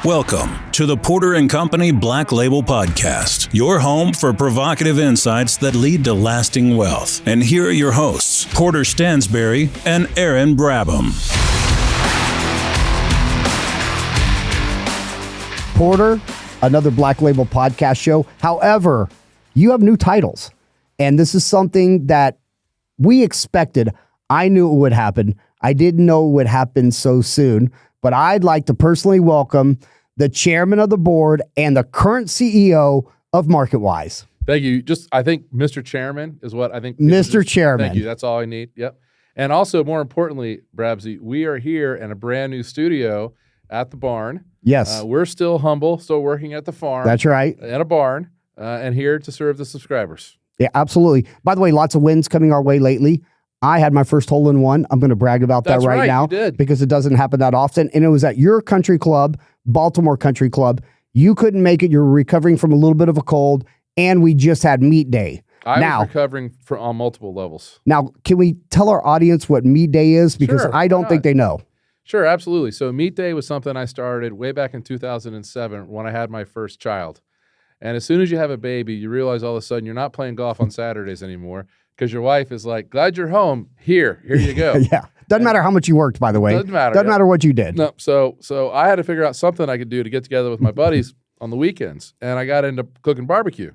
Welcome to the Porter & Company Black Label Podcast, your home for provocative insights that lead to lasting wealth. And here are your hosts, Porter Stansberry and Aaron Brabham. Porter, another Black Label Podcast show. However, you have new titles. And this is something that we expected. I knew it would happen. I didn't know it would happen so soon. But I'd like to personally welcome the chairman of the board and the current CEO of MarketWise. Thank you. I think Mr. Chairman is what I think. Mr. Chairman. Thank you. That's all I need. Yep. And also, more importantly, Brabsy, we are here in a brand new studio at the barn. Yes. We're still humble, still working at the farm. That's right. At a barn, and here to serve the subscribers. Yeah, absolutely. By the way, lots of wins coming our way lately. I had my first hole-in-one. I'm going to brag about that right now because it doesn't happen that often. And it was at your country club, Baltimore Country Club. You couldn't make it. You're recovering from a little bit of a cold, and we just had meat day. I was recovering on multiple levels. Now, can we tell our audience what meat day is? Because Sure, I don't think they know. Sure, absolutely. So meat day was something I started way back in 2007 when I had my first child. And as soon as you have a baby, you realize all of a sudden you're not playing golf on Saturdays anymore. Because your wife is like, glad you're home. Here you go. Yeah. Doesn't matter how much you worked, by the way. Doesn't matter. Doesn't matter what you did. No. So I had to figure out something I could do to get together with my buddies on the weekends. And I got into cooking barbecue.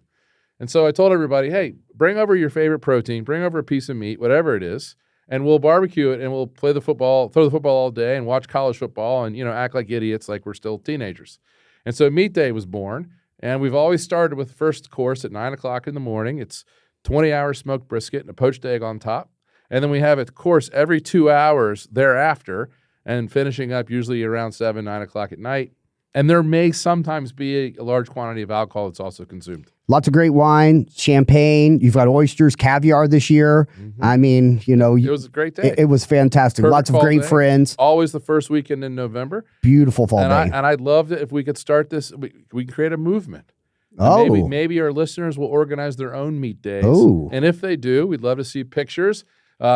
And so I told everybody, hey, bring over your favorite protein, bring over a piece of meat, whatever it is, and we'll barbecue it and we'll play the football, throw the football all day and watch college football and, act like idiots like we're still teenagers. And so Meat Day was born. And we've always started with the first course at 9 o'clock in the morning. It's 20-hour smoked brisket and a poached egg on top. And then we have a course every 2 hours thereafter and finishing up usually around 7, 9 o'clock at night. And there may sometimes be a large quantity of alcohol that's also consumed. Lots of great wine, champagne. You've got oysters, caviar this year. Mm-hmm. I mean, it was a great day. It was fantastic. Perfect. Lots of great friends. Always the first weekend in November. Beautiful fall day. And I'd love it if we could start this. We can create a movement. Oh. Maybe our listeners will organize their own meat days. Oh. And if they do, we'd love to see pictures.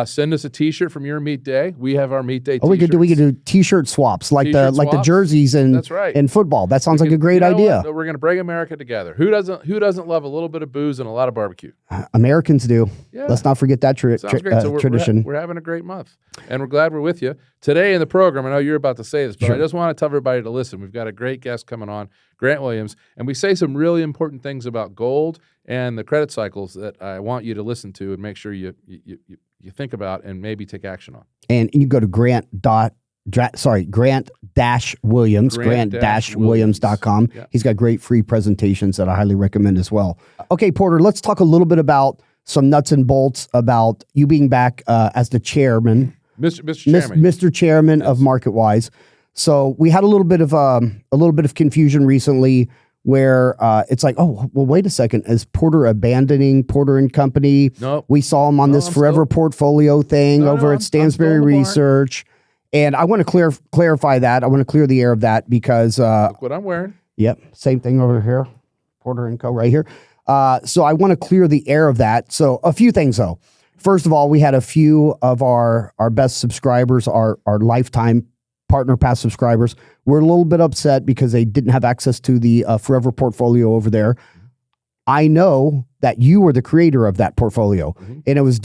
Send us a T-shirt from your meat day. We have our meat day T-shirts. We could do T-shirt swaps like the jerseys in football. That sounds like a great idea. We're going to bring America together. Who doesn't love a little bit of booze and a lot of barbecue? Americans do. Yeah. Let's not forget that tradition. We're having a great month, and we're glad we're with you today in the program. I know you're about to say this, but I just want to tell everybody to listen. We've got a great guest coming on, Grant Williams, and we say some really important things about gold and the credit cycles that I want you to listen to and make sure you think about and maybe take action on. And you go to grant-williams.com. Yeah. He's got great free presentations that I highly recommend as well. Okay, Porter, let's talk a little bit about some nuts and bolts about you being back as the chairman. Mr. Chairman yes. of MarketWise. So we had a little bit of confusion recently where it's like, oh, well, wait a second. Is Porter abandoning Porter & Company? Nope. We saw him on this forever portfolio thing over at Stansberry Research. And I want to clarify that. I want to clear the air of that because... Look what I'm wearing. Yep. Same thing over here. Porter & Co. right here. So I want to clear the air of that. So a few things, though. First of all, we had a few of our best subscribers, our lifetime Partner Pass subscribers, were a little bit upset because they didn't have access to the Forever portfolio over there. I know that you were the creator of that portfolio, and it was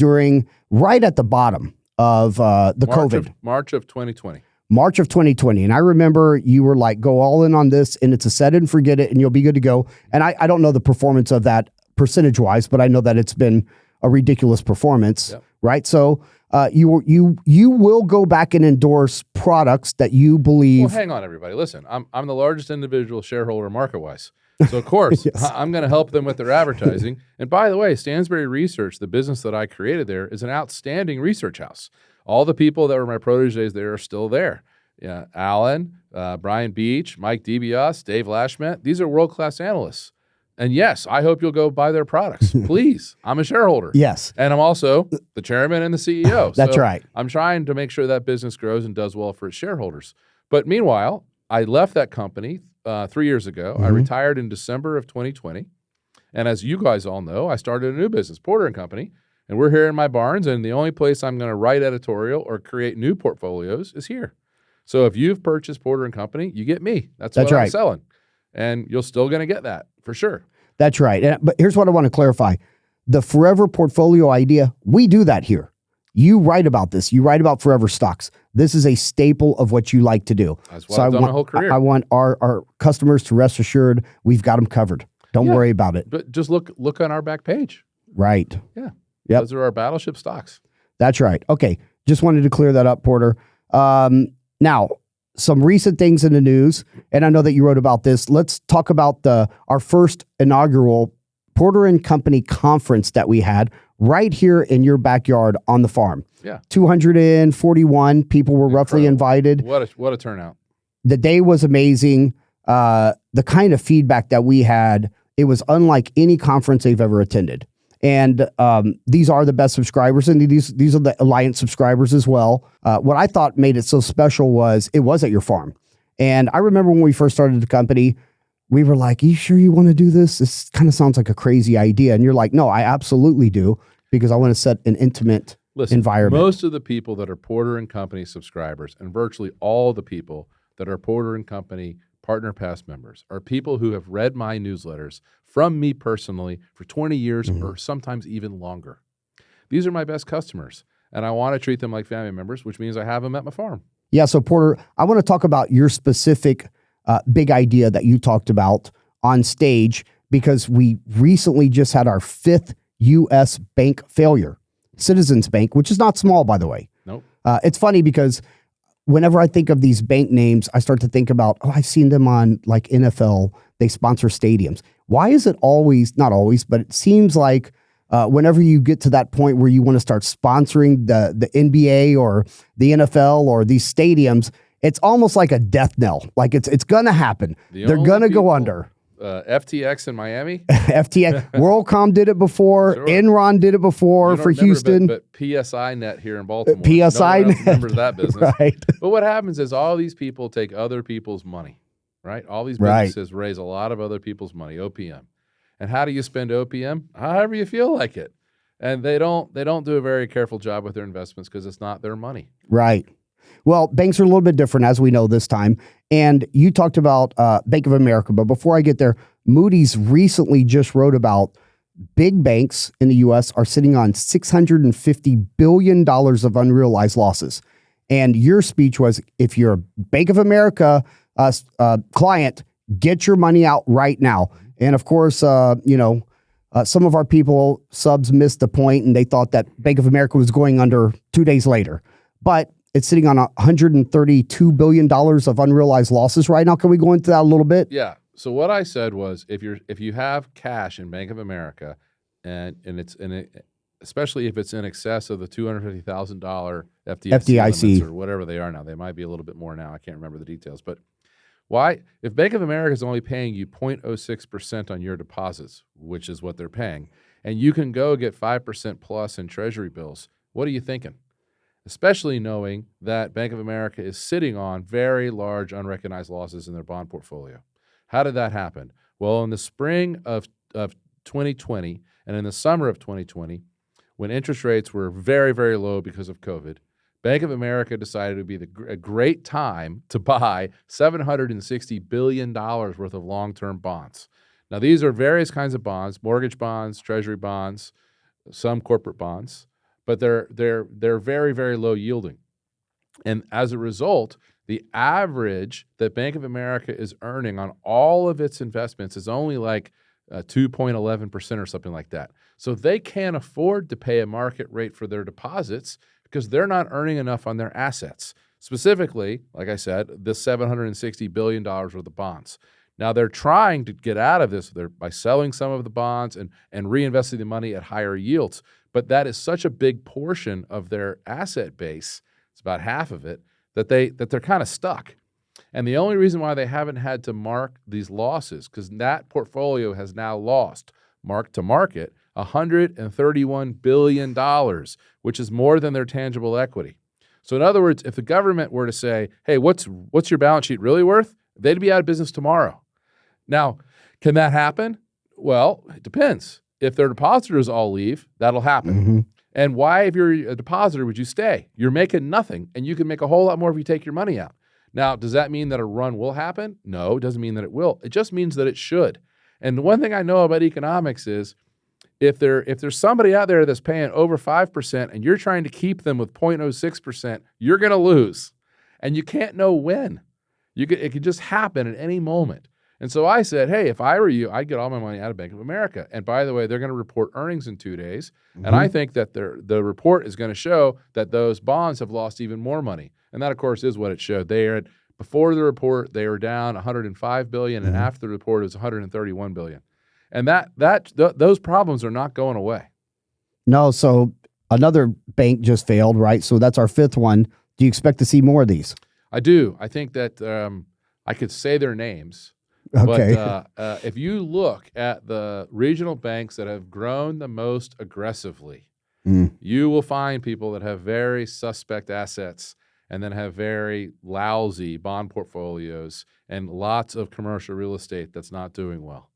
right at the bottom of COVID. March of 2020. March of 2020. And I remember you were like, go all in on this, and it's a set it and forget it, and you'll be good to go. And I don't know the performance of that percentage-wise, but I know that it's been a ridiculous performance, right? So... you will go back and endorse products that you believe. Well, hang on, everybody. Listen, I'm the largest individual shareholder MarketWise. So, of course, yes. I'm going to help them with their advertising. And by the way, Stansberry Research, the business that I created there, is an outstanding research house. All the people that were my proteges there are still there. Yeah, Alan, Brian Beach, Mike DeBias, Dave Lashmet. These are world-class analysts. And yes, I hope you'll go buy their products. Please. I'm a shareholder. Yes. And I'm also the chairman and the CEO. That's right. I'm trying to make sure that business grows and does well for its shareholders. But meanwhile, I left that company 3 years ago. I retired in December of 2020. And as you guys all know, I started a new business, Porter & Company. And we're here in my barns. And the only place I'm going to write editorial or create new portfolios is here. So if you've purchased Porter and Company, you get me. That's what I'm selling. And you're still going to get that for sure. That's right. But here's what I want to clarify. The forever portfolio idea, we do that here. You write about this. You write about forever stocks. This is a staple of what you like to do. That's what I've done my whole career. I want our customers to rest assured we've got them covered. Don't worry about it. But just look on our back page. Right. Yeah. Yep. Those are our battleship stocks. That's right. Okay. Just wanted to clear that up, Porter. Now, some recent things in the news, and I know that you wrote about this. Let's talk about our first inaugural Porter and Company conference that we had right here in your backyard on the farm. Yeah. 241 people were roughly invited. What a turnout. The day was amazing. The kind of feedback that we had, it was unlike any conference they've ever attended. And these are the best subscribers, and these are the Alliance subscribers as well. What I thought made it so special was it was at your farm. And I remember when we first started the company, we were like, "Are you sure you want to do this? This kind of sounds like a crazy idea." And you're like, "No, I absolutely do, because I want to set an intimate environment." Most of the people that are Porter and Company subscribers, and virtually all the people that are Porter and Company Partner Pass members, are people who have read my newsletters from me personally for 20 years or sometimes even longer. These are my best customers, and I want to treat them like family members, which means I have them at my farm. Yeah, so Porter, I want to talk about your specific big idea that you talked about on stage, because we recently just had our 5th U.S. bank failure, Citizens Bank, which is not small, by the way. Nope. It's funny because whenever I think of these bank names, I start to think about, I've seen them on like NFL, they sponsor stadiums. Why is it always, not always, but it seems like whenever you get to that point where you want to start sponsoring the NBA or the NFL or these stadiums, it's almost like a death knell. Like it's going to happen. They're going to go under. FTX in Miami? FTX. WorldCom did it before. Sure. Enron did it before for Houston. But PSI Net here in Baltimore. PSI Net. Remembers that business. Right. But what happens is all these people take other people's money, right? All these businesses raise a lot of other people's money, OPM. And how do you spend OPM? However you feel like it. And they don't do a very careful job with their investments because it's not their money. Right. Well, banks are a little bit different, as we know this time. And you talked about Bank of America. But before I get there, Moody's recently just wrote about big banks in the U.S. are sitting on $650 billion of unrealized losses. And your speech was, if you're a Bank of America client, get your money out right now. And of course, some of our subs missed the point, and they thought that Bank of America was going under 2 days later. But it's sitting on $132 billion of unrealized losses right now. Can we go into that a little bit? Yeah. So what I said was, if you have cash in Bank of America, and it's especially if it's in excess of the $250,000 FDIC limits or whatever they are now, they might be a little bit more now. I can't remember the details, but why? If Bank of America is only paying you 0.06% on your deposits, which is what they're paying, and you can go get 5% plus in Treasury bills, what are you thinking? Especially knowing that Bank of America is sitting on very large unrecognized losses in their bond portfolio. How did that happen? Well, in the spring of 2020 and in the summer of 2020, when interest rates were very, very low because of COVID, Bank of America decided it would be a great time to buy $760 billion worth of long-term bonds. Now, these are various kinds of bonds, mortgage bonds, treasury bonds, some corporate bonds, but they're very, very low yielding. And as a result, the average that Bank of America is earning on all of its investments is only like 2.11% or something like that. So they can't afford to pay a market rate for their deposits because they're not earning enough on their assets. Specifically, like I said, this $760 billion worth of bonds. Now, they're trying to get out of this by selling some of the bonds and reinvesting the money at higher yields. But that is such a big portion of their asset base, it's about half of it, that they're kind of stuck. And the only reason why they haven't had to mark these losses, because that portfolio has now lost, mark to market, $131 billion, which is more than their tangible equity. So in other words, if the government were to say, hey, what's your balance sheet really worth? They'd be out of business tomorrow. Now, can that happen? Well, it depends. If their depositors all leave, that'll happen. Mm-hmm. And why, if you're a depositor, would you stay? You're making nothing, and you can make a whole lot more if you take your money out. Now, does that mean that a run will happen? No, it doesn't mean that it will. It just means that it should. And the one thing I know about economics is if there's somebody out there that's paying over 5% and you're trying to keep them with 0.06%, you're going to lose. And you can't know when. It could just happen at any moment. And so I said, hey, if I were you, I'd get all my money out of Bank of America. And by the way, they're going to report earnings in 2 days. Mm-hmm. And I think that the report is going to show that those bonds have lost even more money. And that, of course, is what it showed. Before the report, they were down $105 billion, and after the report, it was $131 billion. And those problems are not going away. No, so another bank just failed, right? So that's our 5th one. Do you expect to see more of these? I do. I think that I could say their names. Okay. But if you look at the regional banks that have grown the most aggressively, you will find people that have very suspect assets and then have very lousy bond portfolios and lots of commercial real estate that's not doing well.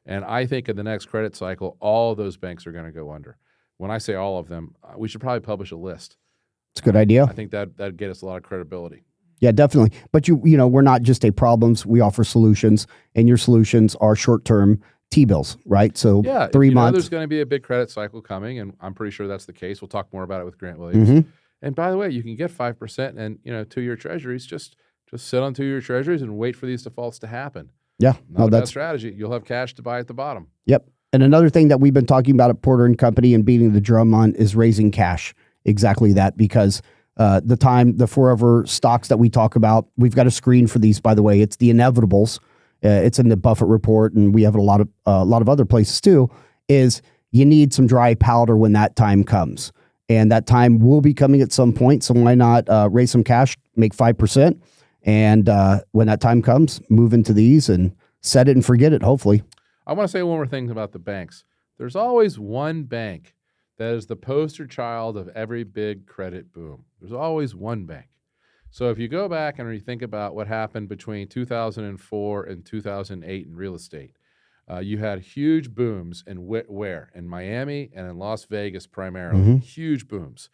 And I think in the next credit cycle, all of those banks are going to go under. When I say all of them, we should probably publish a list. It's a good idea. I think that'd get us a lot of credibility. Yeah, definitely. But we're not just a problems. We offer solutions, and your solutions are short-term T-bills, right? So 3 months. There's going to be a big credit cycle coming, and I'm pretty sure that's the case. We'll talk more about it with Grant Williams. Mm-hmm. And by the way, you can get 5% and 2-year treasuries. Just sit on 2-year treasuries and wait for these defaults to happen. Yeah, that's strategy. You'll have cash to buy at the bottom. Yep. And another thing that we've been talking about at Porter & Company and beating the drum on is raising cash. Exactly that, because the forever stocks that we talk about, we've got a screen for these, by the way. It's the inevitables. It's in the Buffett report, and we have a lot of other places too, is you need some dry powder when that time comes. And that time will be coming at some point, so why not raise some cash, make 5%, and when that time comes, move into these and set it and forget it, hopefully. I want to say one more thing about the banks. There's always one bank that is the poster child of every big credit boom. There's always one bank. So if you go back and you think about what happened between 2004 and 2008 in real estate, you had huge booms in where? In Miami and in Las Vegas primarily, huge booms.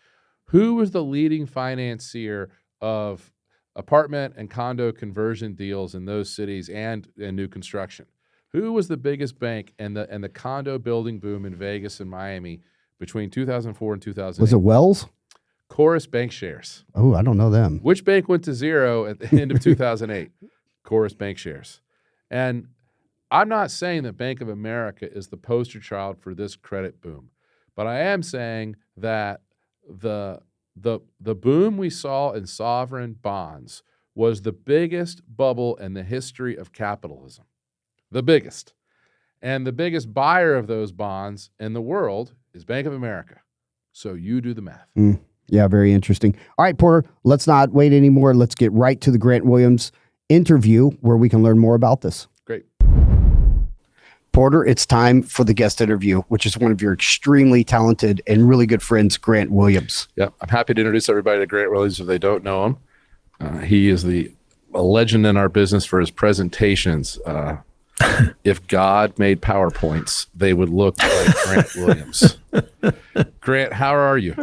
Who was the leading financier of apartment and condo conversion deals in those cities and in new construction? Who was the biggest bank in the condo building boom in Vegas and Miami between 2004 and 2008? Was it Wells? Chorus Bank Shares. Oh, I don't know them. Which bank went to zero at the end of 2008? Chorus Bank Shares. And I'm not saying that Bank of America is the poster child for this credit boom, but I am saying that the boom we saw in sovereign bonds was the biggest bubble in the history of capitalism. The biggest. And the biggest buyer of those bonds in the world is Bank of America. So you do the math. Yeah, very interesting. All right, Porter, let's not wait anymore. Let's get right to the Grant Williams interview where we can learn more about this. Great. Porter, it's time for the guest interview, which is one of your extremely talented and really good friends, Grant Williams. Yeah, I'm happy to introduce everybody to Grant Williams if they don't know him. He is a legend in our business for his presentations. If God made PowerPoints, they would look like Grant Williams. Grant, how are you?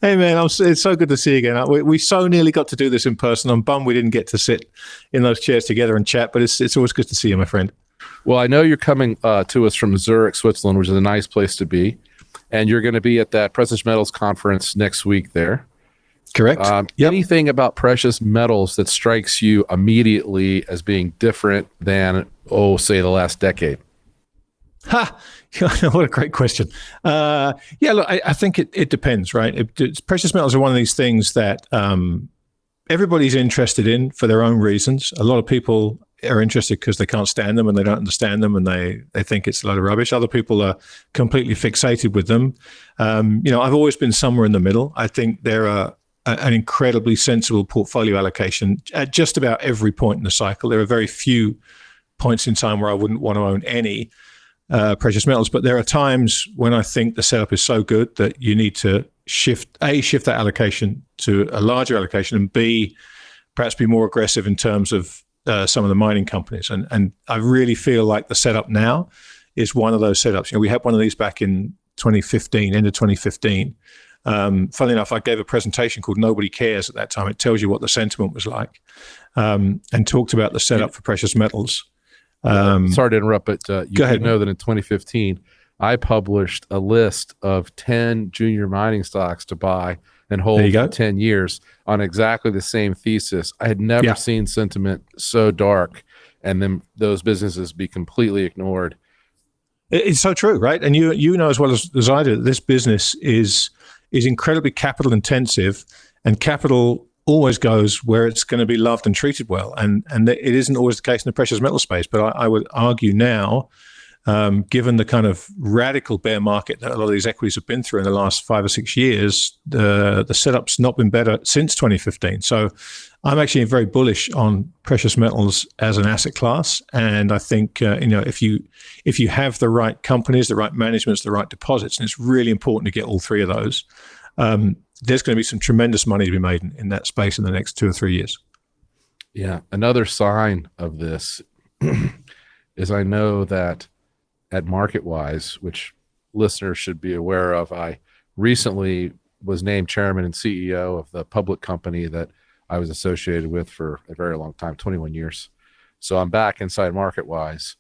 Hey, man, it's so good to see you again. We so nearly got to do this in person. I'm bummed we didn't get to sit in those chairs together and chat, but it's always good to see you, my friend. Well, I know you're coming to us from Zurich, Switzerland, which is a nice place to be, and you're going to be at that Precious Metals Conference next week there. Correct. Anything about precious metals that strikes you immediately as being different than, say, the last decade? Ha! What a great question. Look, I think it depends, right? Precious metals are one of these things that everybody's interested in for their own reasons. A lot of people are interested because they can't stand them and they don't understand them and they think it's a load of rubbish. Other people are completely fixated with them. I've always been somewhere in the middle. I think there are an incredibly sensible portfolio allocation at just about every point in the cycle. There are very few points in time where I wouldn't want to own any precious metals, but there are times when I think the setup is so good that you need to shift that allocation to a larger allocation, and B, perhaps be more aggressive in terms of some of the mining companies. And I really feel like the setup now is one of those setups. We had one of these back in 2015, end of 2015. Funnily enough, I gave a presentation called Nobody Cares at that time. It tells you what the sentiment was like, and talked about the setup for precious metals. Sorry to interrupt, but Go ahead. know that in 2015, I published a list of 10 junior mining stocks to buy and hold for 10 years on exactly the same thesis. I had never seen sentiment so dark and then those businesses be completely ignored. It's so true, right? And you know as well as I do that this business is incredibly capital intensive, and capital always goes where it's going to be loved and treated well. And it isn't always the case in the precious metal space. But I would argue now, given the kind of radical bear market that a lot of these equities have been through in the last 5 or 6 years, the setup's not been better since 2015. So I'm actually very bullish on precious metals as an asset class. And I think if you have the right companies, the right managements, the right deposits, and it's really important to get all three of those, there's going to be some tremendous money to be made in that space in the next 2 or 3 years. Yeah. Another sign of this is I know that at MarketWise, which listeners should be aware of, I recently was named chairman and CEO of the public company that I was associated with for a very long time, 21 years. So I'm back inside MarketWise.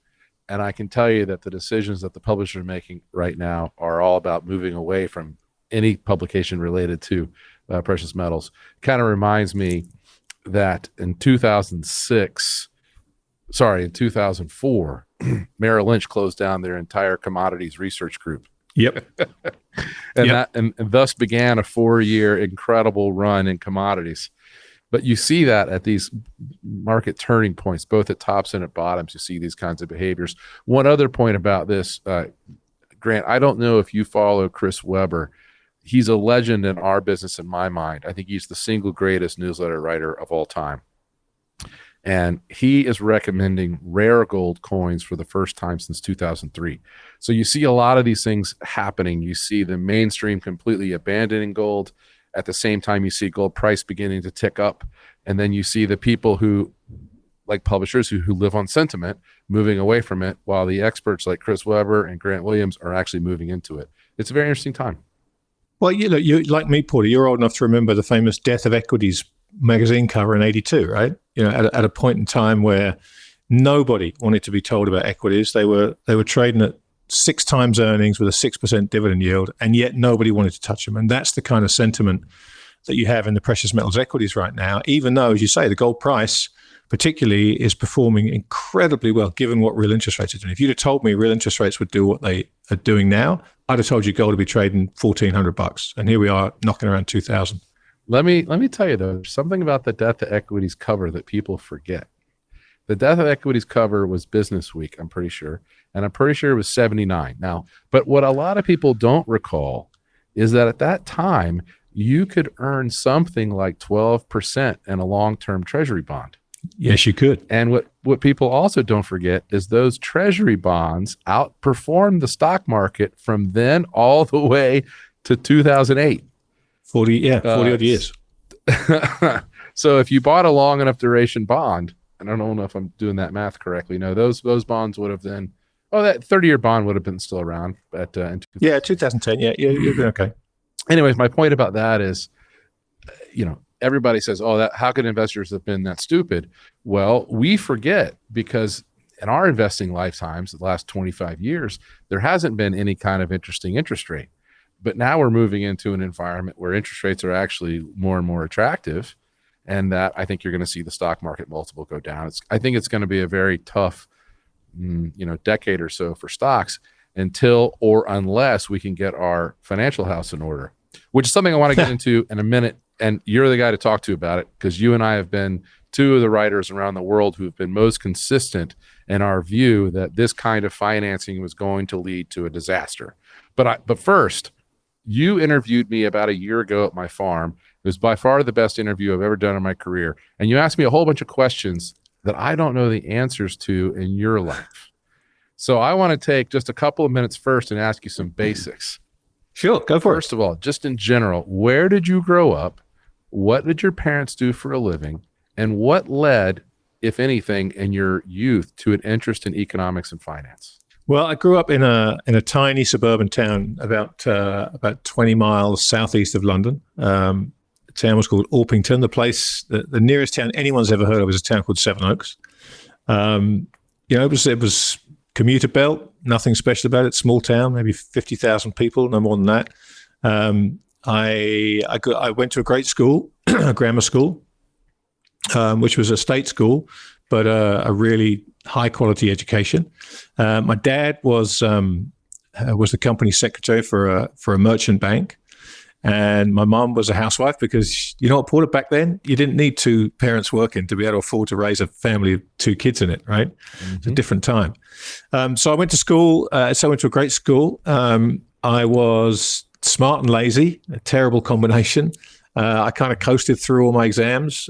And I can tell you that the decisions that the publishers are making right now are all about moving away from any publication related to precious metals. Kind of reminds me that in 2004, Merrill Lynch closed down their entire commodities research group. Yep. and thus began a 4-year incredible run in commodities. But you see that at these market turning points, both at tops and at bottoms, you see these kinds of behaviors. One other point about this, Grant, I don't know if you follow Chris Webber. He's a legend in our business in my mind. I think he's the single greatest newsletter writer of all time. And he is recommending rare gold coins for the first time since 2003. So you see a lot of these things happening. You see the mainstream completely abandoning gold. At the same time, you see gold price beginning to tick up. And then you see the people who, like publishers who live on sentiment, moving away from it, while the experts like Chris Webber and Grant Williams are actually moving into it. It's a very interesting time. Well, you like me, Porter, you're old enough to remember the famous Death of Equities magazine cover in 82, right? At a point in time where nobody wanted to be told about equities. They were trading at 6 times earnings with a 6% dividend yield, and yet nobody wanted to touch them. And that's the kind of sentiment that you have in the precious metals equities right now, even though, as you say, the gold price particularly is performing incredibly well given what real interest rates are doing. If you'd have told me real interest rates would do what they are doing now, I'd have told you gold would be trading $1,400. And here we are knocking around 2,000. Let me tell you, though, there's something about the Death of Equities cover that people forget. The Death of Equities cover was Business Week, I'm pretty sure. And I'm pretty sure it was 79. Now, but what a lot of people don't recall is that at that time, you could earn something like 12% in a long-term treasury bond. Yes, you could. And what people also don't forget is those treasury bonds outperformed the stock market from then all the way to 2008. 40 odd years. So if you bought a long enough duration bond, and I don't know if I'm doing that math correctly, no, those bonds would have then, that 30-year bond would have been still around. But in 2010, you've been okay. Anyways, my point about that is, everybody says, how could investors have been that stupid? Well, we forget because in our investing lifetimes, the last 25 years, there hasn't been any kind of interesting interest rate. But now we're moving into an environment where interest rates are actually more and more attractive, and that I think you're going to see the stock market multiple go down. I think it's going to be a very tough, decade or so for stocks until or unless we can get our financial house in order, which is something I want to get into in a minute. And you're the guy to talk to about it because you and I have been two of the writers around the world who have been most consistent in our view that this kind of financing was going to lead to a disaster. But first, you interviewed me about a year ago at my farm. It was by far the best interview I've ever done in my career. And you asked me a whole bunch of questions that I don't know the answers to in your life. So I want to take just a couple of minutes first and ask you some basics. Sure, go for it. First of all, just in general, where did you grow up? What did your parents do for a living? And what led, if anything, in your youth to an interest in economics and finance? Well, I grew up in a tiny suburban town about 20 miles southeast of London. The town was called Orpington. The nearest town anyone's ever heard of is a town called Sevenoaks. It was commuter belt, nothing special about it. Small town, maybe 50,000 people, no more than that. I went to a great school, a grammar school, which was a state school, but a really high quality education. My dad was the company secretary for a merchant bank, and my mom was a housewife because Porter, back then you didn't need two parents working to be able to afford to raise a family of two kids in it, right? Mm-hmm. It's a different time. So I went to school. I went to a great school. I was smart and lazy, a terrible combination. I kind of coasted through all my exams.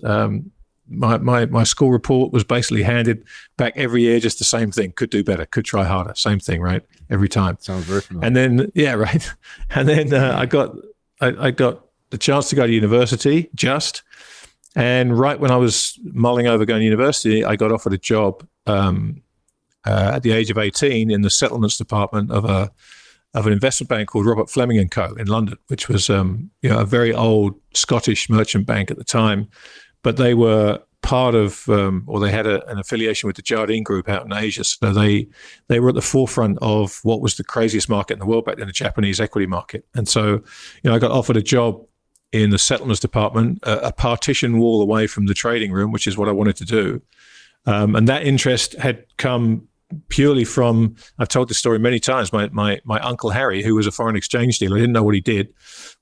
My school report was basically handed back every year, just the same thing. Could do better, could try harder, same thing, right? Every time. Sounds very familiar. And then, yeah, right. And then I got the chance to go to university and right when I was mulling over going to university, I got offered a job at the age of 18 in the settlements department of an investment bank called Robert Fleming and Co. in London, which was a very old Scottish merchant bank at the time. But they were part of, or they had an affiliation with the Jardine Group out in Asia. So they were at the forefront of what was the craziest market in the world back then, the Japanese equity market. And so, I got offered a job in the settlements department, a partition wall away from the trading room, which is what I wanted to do. And that interest had come purely from, I've told this story many times, my Uncle Harry, who was a foreign exchange dealer. I didn't know what he did,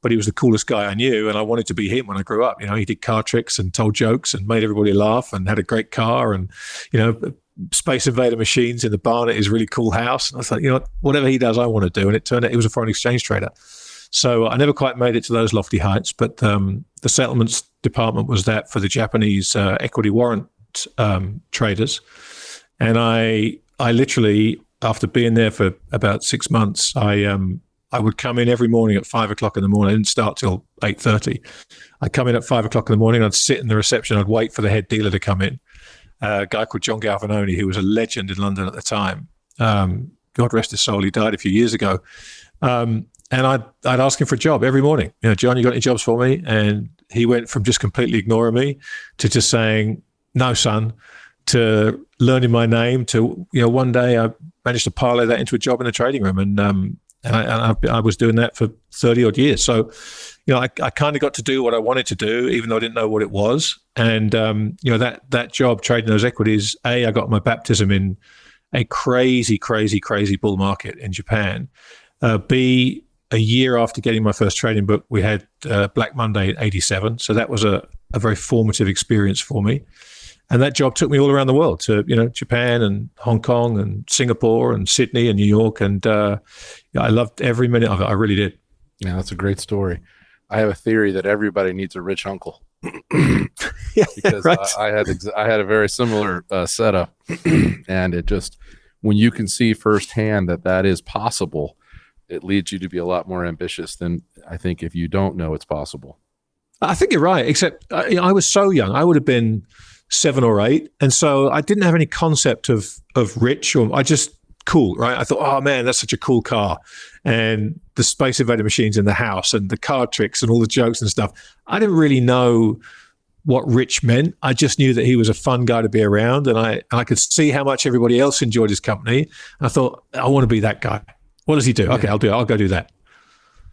but he was the coolest guy I knew, and I wanted to be him when I grew up. He did card tricks and told jokes and made everybody laugh and had a great car and, Space Invader machines in the barn at his really cool house. And I was like, whatever he does, I want to do. And it turned out he was a foreign exchange trader. So I never quite made it to those lofty heights, but the settlements department was that for the Japanese equity warrant traders. And I literally, after being there for about 6 months, I would come in every morning at 5 o'clock in the morning. I didn't start till 8:30. I'd come in at 5 o'clock in the morning. I'd sit in the reception. I'd wait for the head dealer to come in. A guy called John Galvanoni, who was a legend in London at the time. God rest his soul. He died a few years ago. And I'd ask him for a job every morning. John, you got any jobs for me? And he went from just completely ignoring me to just saying, no, son, to learning my name, to one day I managed to parlay that into a job in the trading room, and I was doing that for 30 odd years. So I kind of got to do what I wanted to do, even though I didn't know what it was. And that job trading those equities, I got my baptism in a crazy bull market in Japan. B, a year after getting my first trading book, we had Black Monday in '87. So that was a very formative experience for me. And that job took me all around the world to, Japan and Hong Kong and Singapore and Sydney and New York. And I loved every minute of it. I really did. Yeah, that's a great story. I have a theory that everybody needs a rich uncle. Because right. I had a very similar setup. And it just, when you can see firsthand that is possible, it leads you to be a lot more ambitious than I think if you don't know it's possible. I think you're right, except I was so young. I would have been 7 or 8. And so I didn't have any concept of rich, or I just cool, right? I thought, oh man, that's such a cool car. And the Space Invader machines in the house and the card tricks and all the jokes and stuff. I didn't really know what rich meant. I just knew that he was a fun guy to be around, and I could see how much everybody else enjoyed his company. And I thought, I want to be that guy. What does he do? Okay, I'll go do that.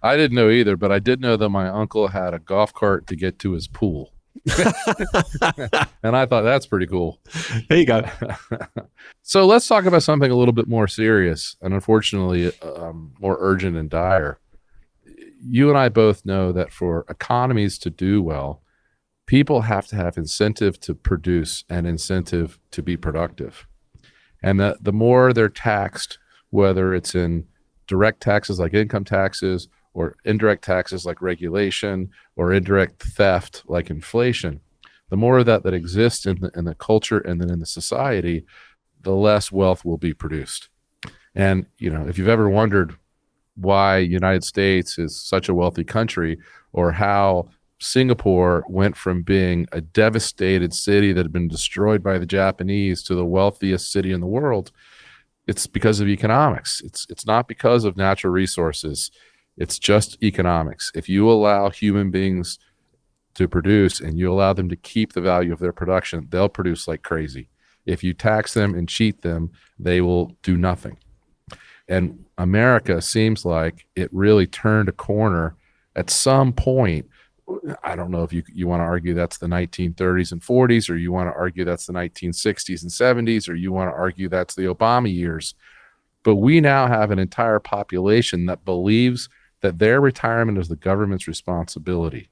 I didn't know either, but I did know that my uncle had a golf cart to get to his pool. And I thought that's pretty cool. There you go. So let's talk about something a little bit more serious and unfortunately more urgent and dire. You and I both know that for economies to do well, people have to have incentive to produce and incentive to be productive. And the more they're taxed, whether it's in direct taxes like income taxes, or indirect taxes like regulation, or indirect theft like inflation, the more of that exists in the culture and then in the society, the less wealth will be produced. And if you've ever wondered why United States is such a wealthy country, or how Singapore went from being a devastated city that had been destroyed by the Japanese to the wealthiest city in the world, It's because of economics. It's not because of natural resources. It's just economics. If you allow human beings to produce and you allow them to keep the value of their production, they'll produce like crazy. If you tax them and cheat them, they will do nothing. And America seems like it really turned a corner at some point. I don't know if you want to argue that's the 1930s and 40s, or you want to argue that's the 1960s and 70s, or you want to argue that's the Obama years. But we now have an entire population that believes that their retirement is the government's responsibility.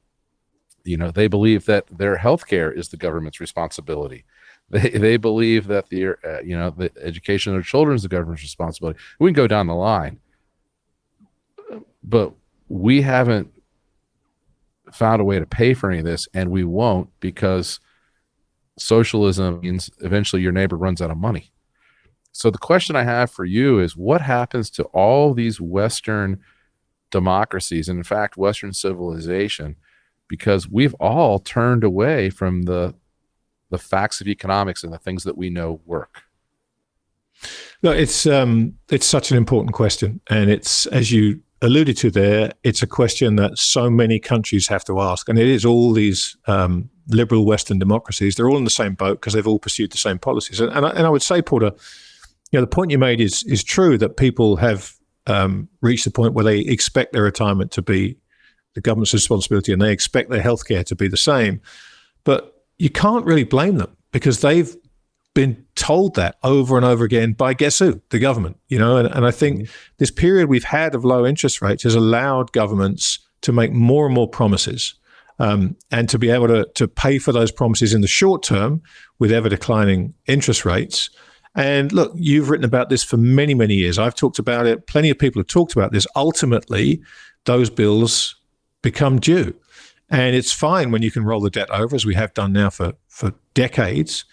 They believe that their health care is the government's responsibility. They believe that the education of their children is the government's responsibility. We can go down the line, but we haven't found a way to pay for any of this, and we won't, because socialism means eventually your neighbor runs out of money. So the question I have for you is, what happens to all these Western democracies, and in fact Western civilization, because we've all turned away from the facts of economics and the things that we know work? No, it's such an important question, and it's, as you alluded to there, it's a question that so many countries have to ask, and it is all these liberal Western democracies. They're all in the same boat because they've all pursued the same policies. And I would say, Porter, the point you made is true, that people have reached the point where they expect their retirement to be the government's responsibility, and they expect their healthcare to be the same. But you can't really blame them, because they've been told that over and over again by, guess who? The government. And I think this period we've had of low interest rates has allowed governments to make more and more promises, and to be able to pay for those promises in the short term with ever declining interest rates. And look, you've written about this for many, many years. I've talked about it. Plenty of people have talked about this. Ultimately, those bills become due. And it's fine when you can roll the debt over, as we have done now for decades.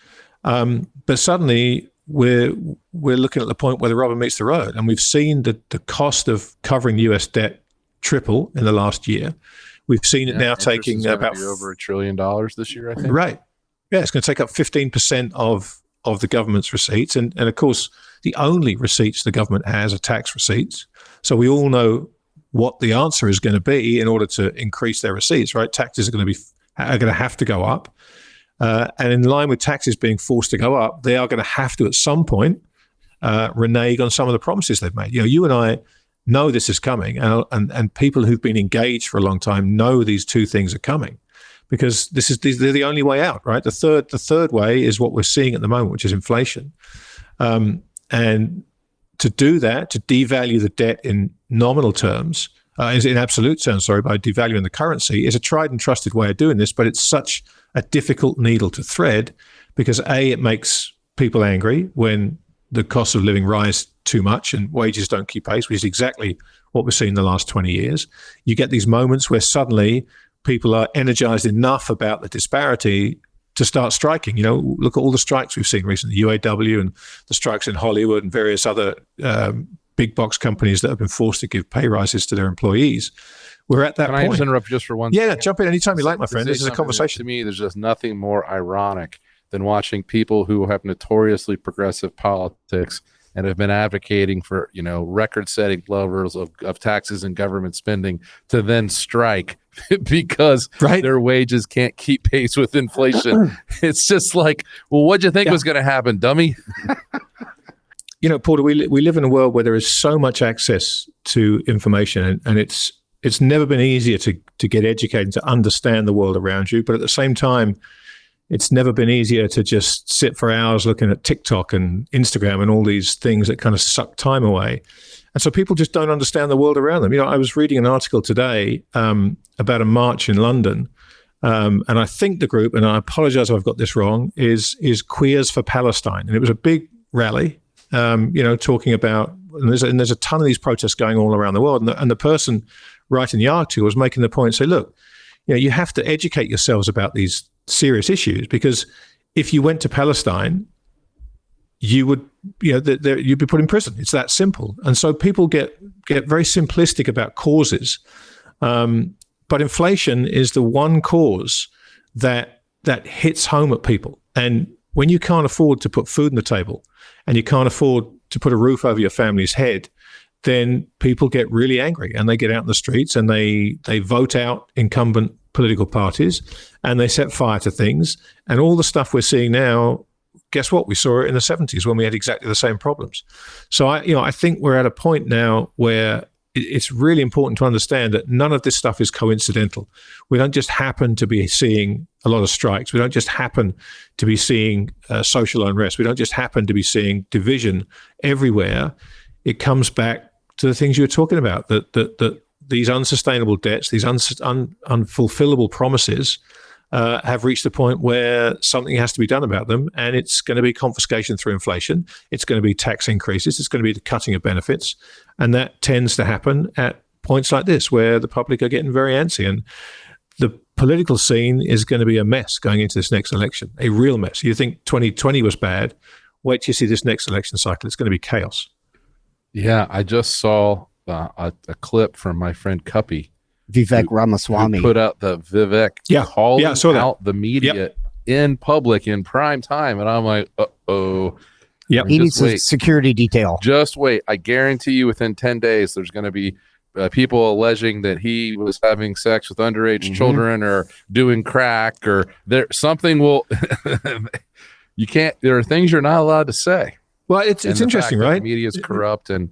But suddenly we're looking at the point where the rubber meets the road. And we've seen the cost of covering US debt triple in the last year. We've seen it now taking about over $1 trillion this year, I think. Right. Yeah, it's going to take up 15% of the government's receipts. And of course, the only receipts the government has are tax receipts. So we all know what the answer is going to be in order to increase their receipts, right? Taxes are going to have to go up. And in line with taxes being forced to go up, they are going to have to, at some point, renege on some of the promises they've made. You and I know this is coming, and people who've been engaged for a long time know these two things are coming, because they're the only way out, right? The third way is what we're seeing at the moment, which is inflation. And to do that, to devalue the debt in nominal terms, in absolute terms, by devaluing the currency, is a tried and trusted way of doing this, but it's such a difficult needle to thread, because it makes people angry when the cost of living rise too much and wages don't keep pace, which is exactly what we've seen in the last 20 years. You get these moments where suddenly people are energized enough about the disparity to start striking. Look at all the strikes we've seen recently, UAW and the strikes in Hollywood and various other big box companies that have been forced to give pay rises to their employees. We're at that point. Can I just interrupt just for one second? second? Jump in anytime you like, my friend. This is a conversation. To me, there's just nothing more ironic than watching people who have notoriously progressive politics and have been advocating for, record-setting levels of taxes and government spending to then strike because their wages can't keep pace with inflation. It's just like, well, what'd you think was going to happen, dummy? Porter, we live in a world where there is so much access to information, and it's never been easier to get educated and to understand the world around you. But at the same time, it's never been easier to just sit for hours looking at TikTok and Instagram and all these things that kind of suck time away. And so people just don't understand the world around them. I was reading an article today about a march in London, and I think the group, and I apologize if I've got this wrong, is Queers for Palestine. And it was a big rally, talking about, and there's a ton of these protests going all around the world. And the person writing the article was making the point, say, look, you have to educate yourselves about these serious issues, because if you went to Palestine, you would, you'd be put in prison. It's that simple. And so people get very simplistic about causes. But inflation is the one cause that hits home at people. And When you can't afford to put food on the table and you can't afford to put a roof over your family's head, then people get really angry and they get out in the streets and they vote out incumbent political parties and they set fire to things. And all the stuff we're seeing now, guess what? We saw it in the 70s when we had exactly the same problems. So I think we're at a point now where it's really important to understand that none of this stuff is coincidental. We don't just happen to be seeing a lot of strikes. We don't just happen to be seeing social unrest. We don't just happen to be seeing division everywhere. It comes back to the things you were talking about, that these unsustainable debts, these unfulfillable promises have reached a point where something has to be done about them, and it's going to be confiscation through inflation. It's going to be tax increases. It's going to be the cutting of benefits, and that tends to happen at points like this where the public are getting very antsy, and the political scene is going to be a mess going into this next election, a real mess. You think 2020 was bad? Wait till you see this next election cycle. It's going to be chaos. Yeah, I just saw a clip from my friend Cuppy, Vivek Ramaswamy, who put out the Vivek calling out the media in public in prime time, and I'm like, uh-oh. Yep. He needs a security detail. Just wait. I guarantee you within 10 days, there's going to be people alleging that he was having sex with underage children or doing crack, or something will. You can't. There are things you're not allowed to say. Well, it's interesting, right? The media is corrupt and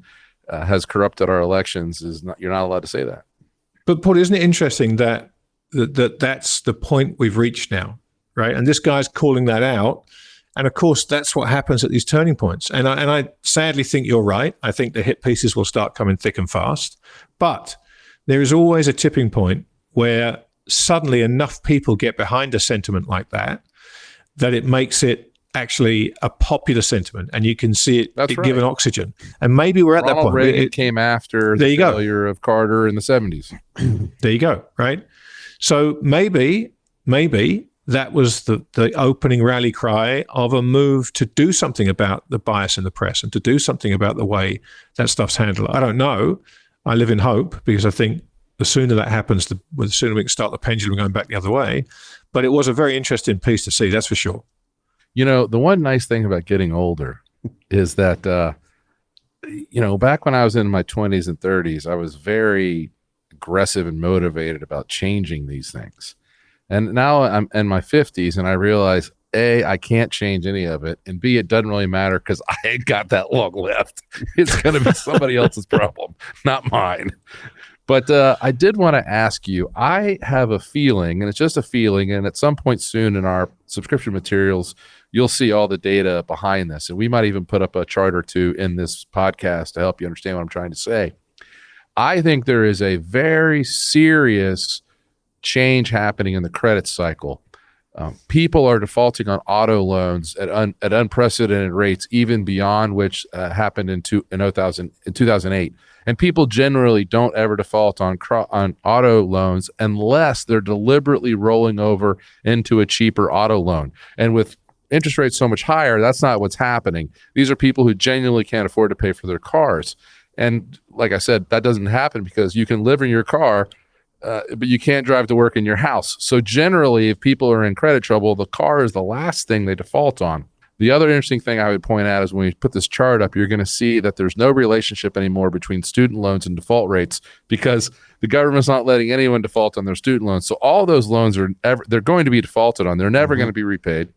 has corrupted our elections. You're not allowed to say that. But Paul, isn't it interesting that that's the point we've reached now, right? And this guy's calling that out, and of course that's what happens at these turning points. And I sadly think you're right. I think the hit pieces will start coming thick and fast, but there is always a tipping point where suddenly enough people get behind a sentiment like that it makes it actually a popular sentiment, and you can see it given oxygen. And maybe we're at that point. Reagan came after the failure of Carter in the 70s. There you go, right? So maybe that was the opening rally cry of a move to do something about the bias in the press and to do something about the way that stuff's handled. I don't know. I live in hope, because I think the sooner that happens, the sooner we can start the pendulum going back the other way. But it was a very interesting piece to see, that's for sure. You know, the one nice thing about getting older is that, back when I was in my 20s and 30s, I was very aggressive and motivated about changing these things. And now I'm in my 50s and I realize, A, I can't change any of it. And B, it doesn't really matter because I ain't got that long left. It's going to be somebody else's problem, not mine. But I did want to ask you, I have a feeling, and it's just a feeling, and at some point soon in our subscription materials, you'll see all the data behind this. And we might even put up a chart or two in this podcast to help you understand what I'm trying to say. I think there is a very serious change happening in the credit cycle. People are defaulting on auto loans at unprecedented rates, even beyond which happened in 2008. And people generally don't ever default on auto loans unless they're deliberately rolling over into a cheaper auto loan. And with interest rates so much higher, that's not what's happening. These are people who genuinely can't afford to pay for their cars. And like I said, that doesn't happen because you can live in your car, but you can't drive to work in your house. So generally, if people are in credit trouble, the car is the last thing they default on. The other interesting thing I would point out is when we put this chart up, you're going to see that there's no relationship anymore between student loans and default rates because the government's not letting anyone default on their student loans. So all those loans they're going to be defaulted on. They're never going to be repaid.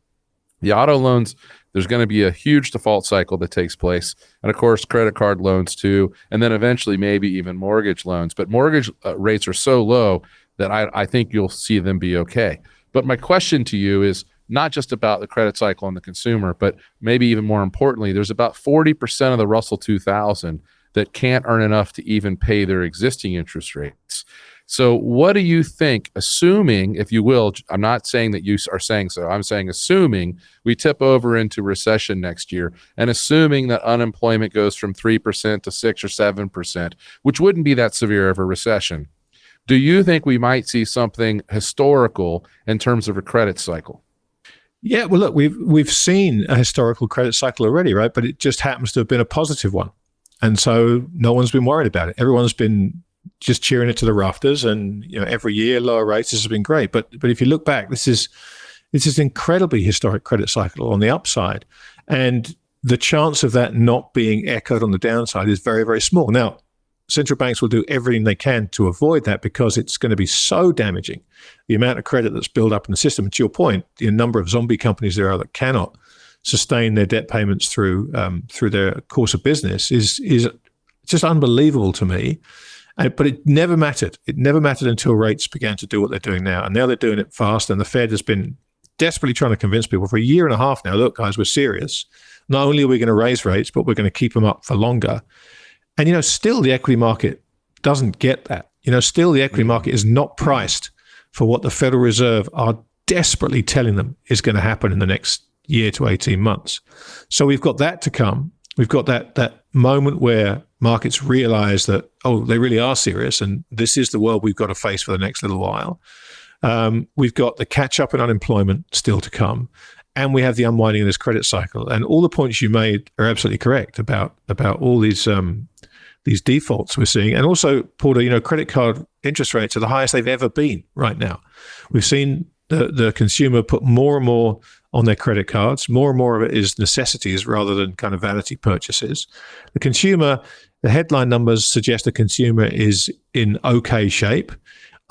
The auto loans, there's going to be a huge default cycle that takes place. And of course, credit card loans too. And then eventually maybe even mortgage loans. But mortgage rates are so low that I think you'll see them be okay. But my question to you is not just about the credit cycle and the consumer, but maybe even more importantly, there's about 40% of the Russell 2000 that can't earn enough to even pay their existing interest rates. So what do you think, assuming, if you will, I'm not saying that you are saying so, I'm saying assuming we tip over into recession next year and assuming that unemployment goes from 3% to 6 or 7%, which wouldn't be that severe of a recession, do you think we might see something historical in terms of a credit cycle? Yeah, well, look, we've seen a historical credit cycle already, right? But it just happens to have been a positive one. And so no one's been worried about it. Everyone's been just cheering it to the rafters, and every year lower rates has been great. But if you look back, this is This is an incredibly historic credit cycle on the upside. And the chance of that not being echoed on the downside is very, very small. Now, central banks will do everything they can to avoid that because it's going to be so damaging. The amount of credit that's built up in the system, and to your point, the number of zombie companies there are that cannot sustain their debt payments through their course of business is just unbelievable to me. But it never mattered. It never mattered until rates began to do what they're doing now. And now they're doing it fast. And the Fed has been desperately trying to convince people for a year and a half now, look, guys, we're serious. Not only are we going to raise rates, but we're going to keep them up for longer. And, still the equity market doesn't get that. Still the equity market is not priced for what the Federal Reserve are desperately telling them is going to happen in the next year to 18 months. So we've got that to come. We've got that moment where markets realize that, they really are serious, and this is the world we've got to face for the next little while. We've got the catch-up in unemployment still to come, and we have the unwinding of this credit cycle. And all the points you made are absolutely correct about all these defaults we're seeing. And also, Porter, credit card interest rates are the highest they've ever been right now. We've seen the consumer put more and more on their credit cards. More and more of it is necessities rather than kind of vanity purchases. The headline numbers suggest the consumer is in okay shape.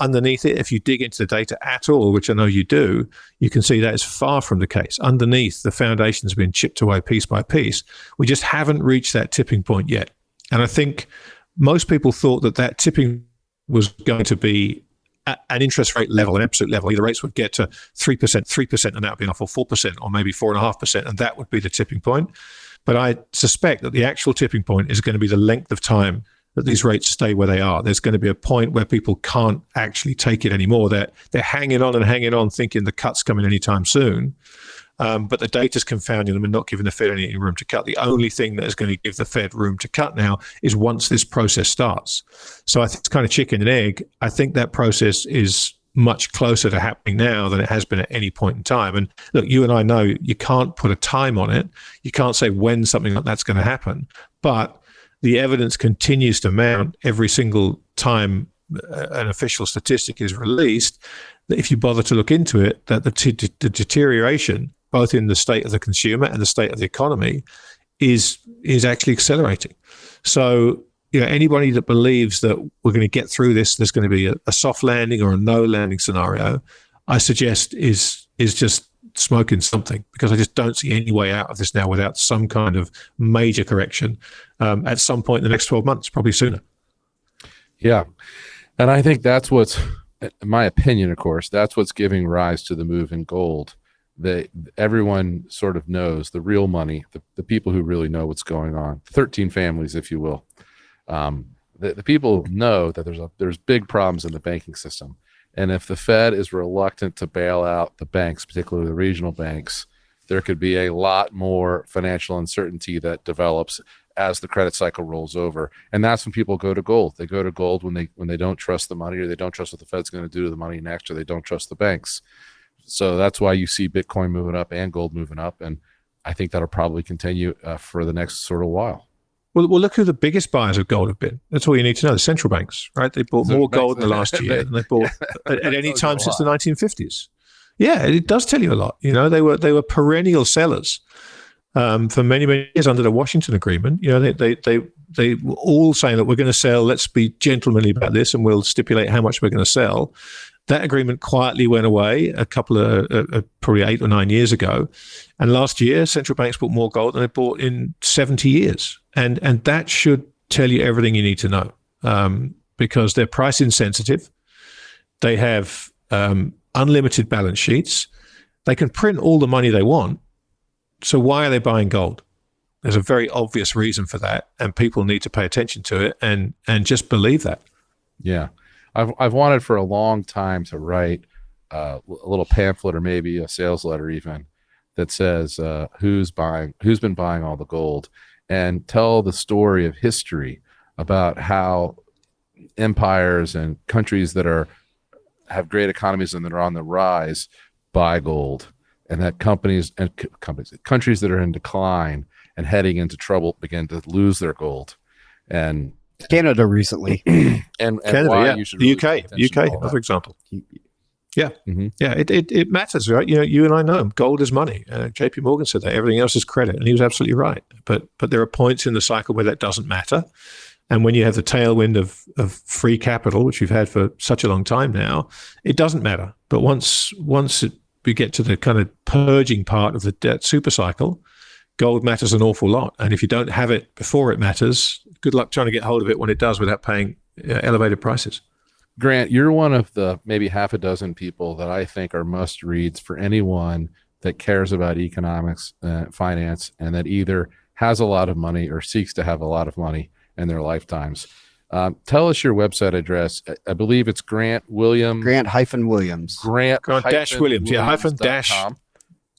Underneath it, if you dig into the data at all, which I know you do, you can see that is far from the case. Underneath, the foundation's been chipped away piece by piece. We just haven't reached that tipping point yet. And I think most people thought that tipping was going to be at an interest rate level, an absolute level. Either rates would get to 3%, and that would be enough, or 4%, or maybe 4.5%, and that would be the tipping point. But I suspect that the actual tipping point is going to be the length of time that these rates stay where they are. There's going to be a point where people can't actually take it anymore. They're hanging on, thinking the cut's coming anytime soon. But the data's confounding them and not giving the Fed any room to cut. The only thing that is going to give the Fed room to cut now is once this process starts. So I think it's kind of chicken and egg. I think that process is much closer to happening now than it has been at any point in time. And look, you and I know you can't put a time on it. You can't say when something like that's going to happen. But the evidence continues to mount every single time an official statistic is released, that if you bother to look into it, that the deterioration, both in the state of the consumer and the state of the economy, is actually accelerating. So, anybody that believes that we're going to get through this, there's going to be a soft landing or a no landing scenario, I suggest is just smoking something, because I just don't see any way out of this now without some kind of major correction at some point in the next 12 months, probably sooner. Yeah. And I think that's what's, in my opinion, of course, that's what's giving rise to the move in gold. Everyone sort of knows the real money, the people who really know what's going on, 13 families, if you will. The people know that there's big problems in the banking system. And if the Fed is reluctant to bail out the banks, particularly the regional banks, there could be a lot more financial uncertainty that develops as the credit cycle rolls over. And that's when people go to gold. They go to gold when they don't trust the money, or they don't trust what the Fed's going to do to the money next, or they don't trust the banks. So that's why you see Bitcoin moving up and gold moving up. And I think that'll probably continue for the next sort of while. Well, look who the biggest buyers of gold have been. That's all you need to know. The central banks, right? They bought more gold in the last year than they bought at any time since the 1950s. Yeah, it does tell you a lot. They were perennial sellers for many, many years under the Washington Agreement. They were all saying that we're going to sell. Let's be gentlemanly about this, and we'll stipulate how much we're going to sell. That agreement quietly went away a couple of probably 8 or 9 years ago. And last year, central banks bought more gold than they bought in 70 years. And that should tell you everything you need to know, because they're price insensitive. They have unlimited balance sheets. They can print all the money they want. So why are they buying gold? There's a very obvious reason for that, and people need to pay attention to it and just believe that. Yeah. I've wanted for a long time to write a little pamphlet, or maybe a sales letter even, that says who's been buying all the gold, and tell the story of history about how empires and countries that have great economies and that are on the rise buy gold, and that countries that are in decline and heading into trouble begin to lose their gold. And Canada recently, and Canada, why yeah. you should the really UK, another example. Yeah, yeah, it matters, right? You and I know gold is money. J.P. Morgan said that everything else is credit, and he was absolutely right. But there are points in the cycle where that doesn't matter, and when you have the tailwind of free capital, which we've had for such a long time now, it doesn't matter. But once we get to the kind of purging part of the debt super cycle, gold matters an awful lot. And if you don't have it before it matters, good luck trying to get hold of it when it does without paying elevated prices. Grant, you're one of the maybe half a dozen people that I think are must reads for anyone that cares about economics, finance, and that either has a lot of money or seeks to have a lot of money in their lifetimes. Tell us your website address. I believe it's Grant Williams. Grant-Williams. Grant-Williams. Yeah, hyphen dash.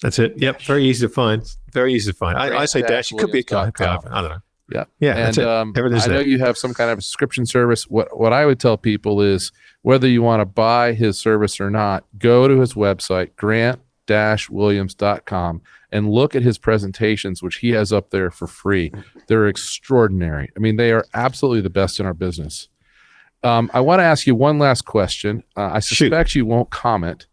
That's it. Yep. Very easy to find. Very easy to find. I say dash. It could be a hyphen. I don't know. Yeah. Yeah. And that's it. I know you have some kind of subscription service. What I would tell people is whether you want to buy his service or not, go to his website, grant-williams.com, and look at his presentations, which he has up there for free. They're extraordinary. I mean, they are absolutely the best in our business. I want to ask you one last question. I suspect you won't comment,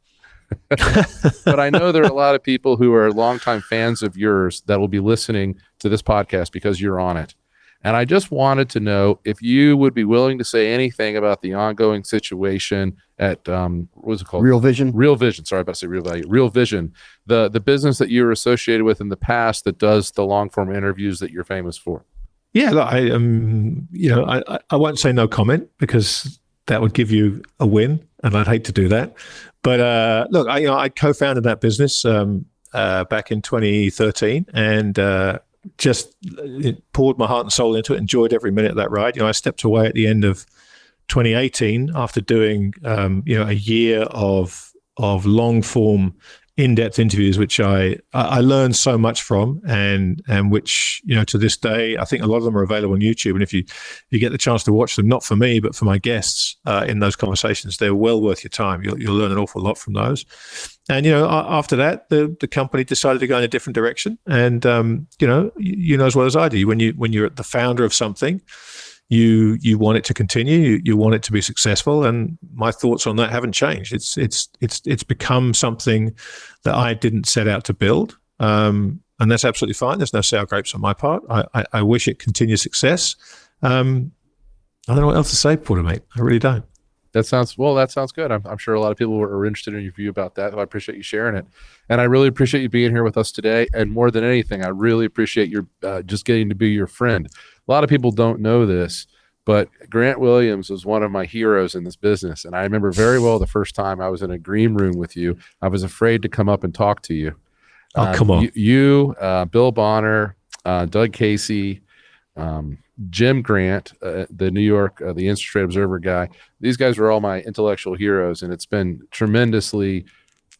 but I know there are a lot of people who are longtime fans of yours that will be listening to this podcast because you're on it. And I just wanted to know if you would be willing to say anything about the ongoing situation at, what was it called? Real Vision. Real Vision. Sorry, about to say Real Value. Real Vision, the business that you were associated with in the past that does the long form interviews that you're famous for. Yeah, look, I won't say no comment because that would give you a win, and I'd hate to do that. But look, I co-founded that business back in 2013, and just poured my heart and soul into it. Enjoyed every minute of that ride. I stepped away at the end of 2018 after doing a year of long form, in-depth interviews, which I learned so much from, and which to this day I think a lot of them are available on YouTube. And if you get the chance to watch them, not for me but for my guests in those conversations, they're well worth your time. You'll learn an awful lot from those. And after that, the company decided to go in a different direction. And you know as well as I do, when you're the founder of something, you want it to continue, you want it to be successful, and my thoughts on that haven't changed. It's become something that I didn't set out to build, and that's absolutely fine. There's no sour grapes on my part. I wish it continued success. I don't know what else to say, Porter, mate. I really don't. That sounds good. I'm sure a lot of people are interested in your view about that. So I appreciate you sharing it. And I really appreciate you being here with us today. And more than anything, I really appreciate your just getting to be your friend. A lot of people don't know this, but Grant Williams was one of my heroes in this business. And I remember very well the first time I was in a green room with you, I was afraid to come up and talk to you. Oh, come on. You, Bill Bonner, Doug Casey, Jim Grant, the New York, the Interest Rate Observer guy. These guys were all my intellectual heroes, and it's been tremendously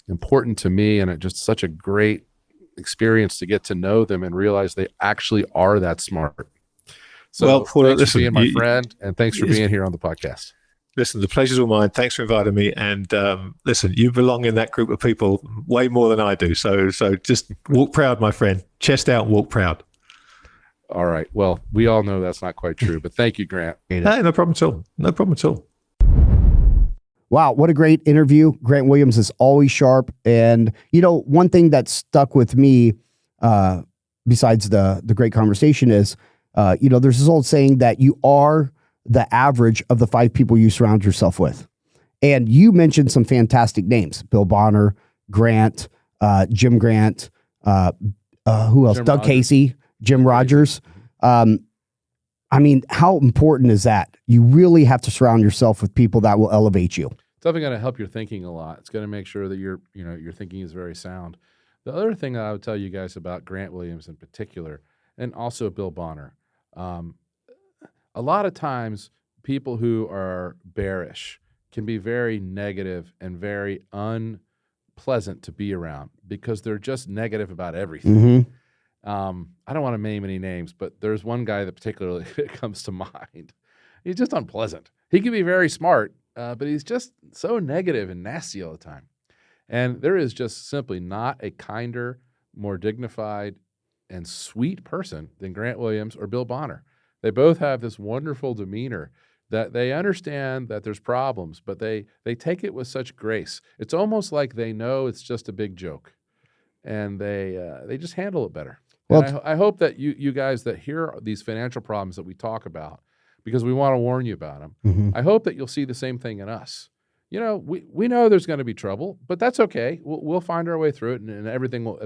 important to me, and just such a great experience to get to know them and realize they actually are that smart. So, well, Porter, thanks for being my friend, and thanks for being here on the podcast. Listen, the pleasure's all mine. Thanks for inviting me. And listen, you belong in that group of people way more than I do. So just walk proud, my friend. Chest out and walk proud. All right. Well, we all know that's not quite true, but thank you, Grant. Hey, no problem at all. No problem at all. Wow, what a great interview. Grant Williams is always sharp. And, one thing that stuck with me, besides the great conversation is, there's this old saying that you are the average of the 5 people you surround yourself with. And you mentioned some fantastic names: Bill Bonner, Grant, Jim Grant, who else? Doug Casey, Jim Rogers. How important is that? You really have to surround yourself with people that will elevate you. It's definitely going to help your thinking a lot. It's going to make sure that your thinking is very sound. The other thing that I would tell you guys about Grant Williams in particular, and also Bill Bonner, a lot of times people who are bearish can be very negative and very unpleasant to be around because they're just negative about everything. Mm-hmm. I don't want to name any names, but there's one guy that particularly comes to mind. He's just unpleasant. He can be very smart, but he's just so negative and nasty all the time. And there is just simply not a kinder, more dignified, and sweet person than Grant Williams or Bill Bonner. They both have this wonderful demeanor that they understand that there's problems, but they take it with such grace. It's almost like they know it's just a big joke, and they just handle it better. Well, And I hope that you guys that hear these financial problems that we talk about, because we want to warn you about them, I hope that you'll see the same thing in us. We know there's going to be trouble, but that's okay. We'll find our way through it, and everything will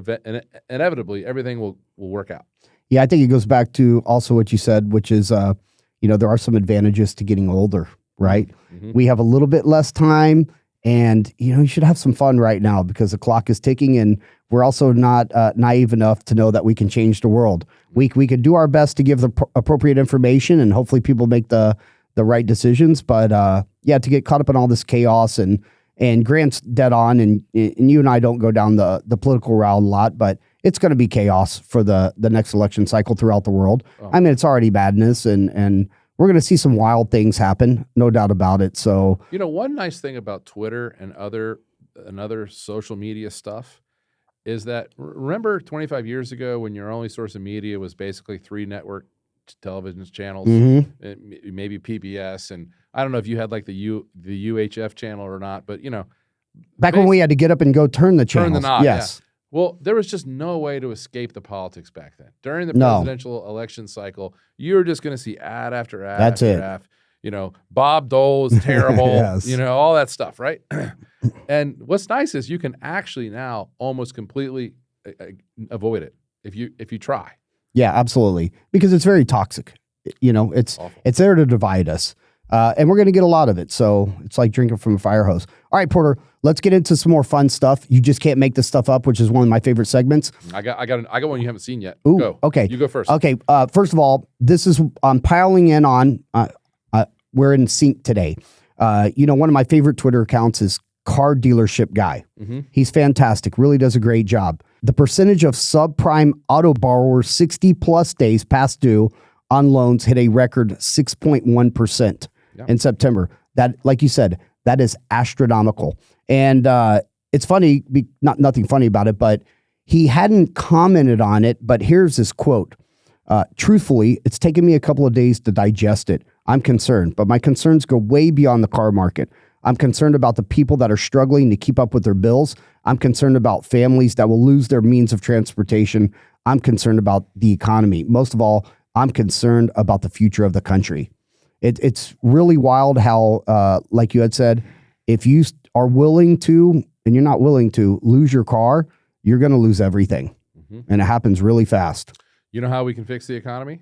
inevitably everything will work out. Yeah, I think it goes back to also what you said, which is, there are some advantages to getting older, right? We have a little bit less time, and, you should have some fun right now because the clock is ticking, and we're also not naive enough to know that we can change the world. We can do our best to give the appropriate information, and hopefully people make the right decisions. But to get caught up in all this chaos, and Grant's dead on, and you and I don't go down the political route a lot, but it's going to be chaos for the next election cycle throughout the world. Oh. I mean, it's already madness, and we're going to see some wild things happen, no doubt about it. So, one nice thing about Twitter and other social media stuff is that, remember 25 years ago when your only source of media was basically 3 network television channels, maybe PBS, and I don't know if you had like the UHF channel or not, but back when we had to get up and go turn the channels. Turn the knob, yes. Yeah. Well, there was just no way to escape the politics back then. During the presidential election cycle, you were just going to see ad after ad. That's after it. Ad. Bob Dole is terrible. Yes. All that stuff, right? And what's nice is you can actually now almost completely avoid it if you try. Yeah, absolutely. Because it's very toxic. It's awful. It's there to divide us. And we're going to get a lot of it. So it's like drinking from a fire hose. All right, Porter, let's get into some more fun stuff. You just can't make this stuff up, which is one of my favorite segments. I got one you haven't seen yet. Ooh, go. Okay. You go first. Okay. First of all, I'm piling in on, we're in sync today. One of my favorite Twitter accounts is Car Dealership Guy. He's fantastic. Really does a great job. The percentage of subprime auto borrowers 60 plus days past due on loans hit a record 6.1% in September. That, like you said, that is astronomical. And it's funny, nothing funny about it, but he hadn't commented on it. But here's his quote. Truthfully, it's taken me a couple of days to digest it. I'm concerned, but my concerns go way beyond the car market. I'm concerned about the people that are struggling to keep up with their bills. I'm concerned about families that will lose their means of transportation. I'm concerned about the economy. Most of all, I'm concerned about the future of the country. It's really wild how, like you had said, if you are willing to, and you're not willing to, lose your car, you're going to lose everything. And it happens really fast. You know how we can fix the economy?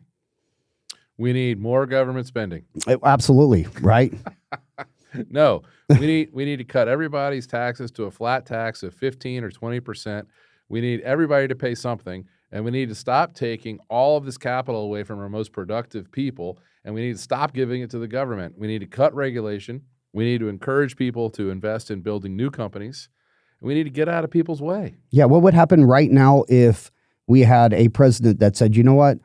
We need more government spending. Absolutely, right? No, we need to cut everybody's taxes to a flat tax of 15 or 20%. We need everybody to pay something, and we need to stop taking all of this capital away from our most productive people, and we need to stop giving it to the government. We need to cut regulation. We need to encourage people to invest in building new companies. And we need to get out of people's way. Yeah, what would happen right now if we had a president that said, you know what,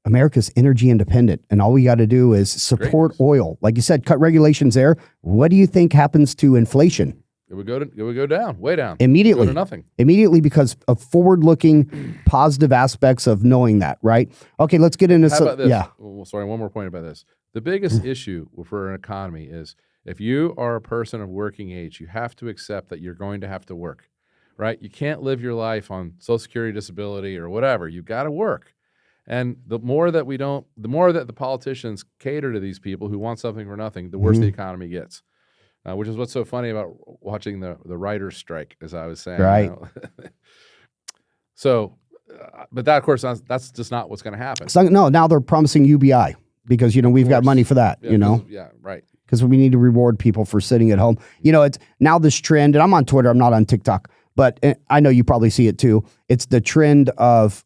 America's energy independent, and all we got to do is support oil. Like you said, cut regulations there. What do you think happens to inflation? It would go down, way down. Immediately. Go to nothing. Immediately, because of forward-looking positive aspects of knowing that, right? Okay, let's get into How about this? Yeah. Well, sorry, one more point about this. The biggest issue for an economy is if you are a person of working age, you have to accept that you're going to have to work, right? You can't live your life on Social Security, disability, or whatever. You've got to work. And the more that the politicians cater to these people who want something for nothing, the worse the economy gets. Which is what's so funny about watching the writers' strike, as I was saying. Right. So, but that, of course, that's just not what's going to happen. So, no, now they're promising UBI because, we've got money for that, Yeah, right. Because we need to reward people for sitting at home. It's now this trend, and I'm on Twitter, I'm not on TikTok, but I know you probably see it too. It's the trend of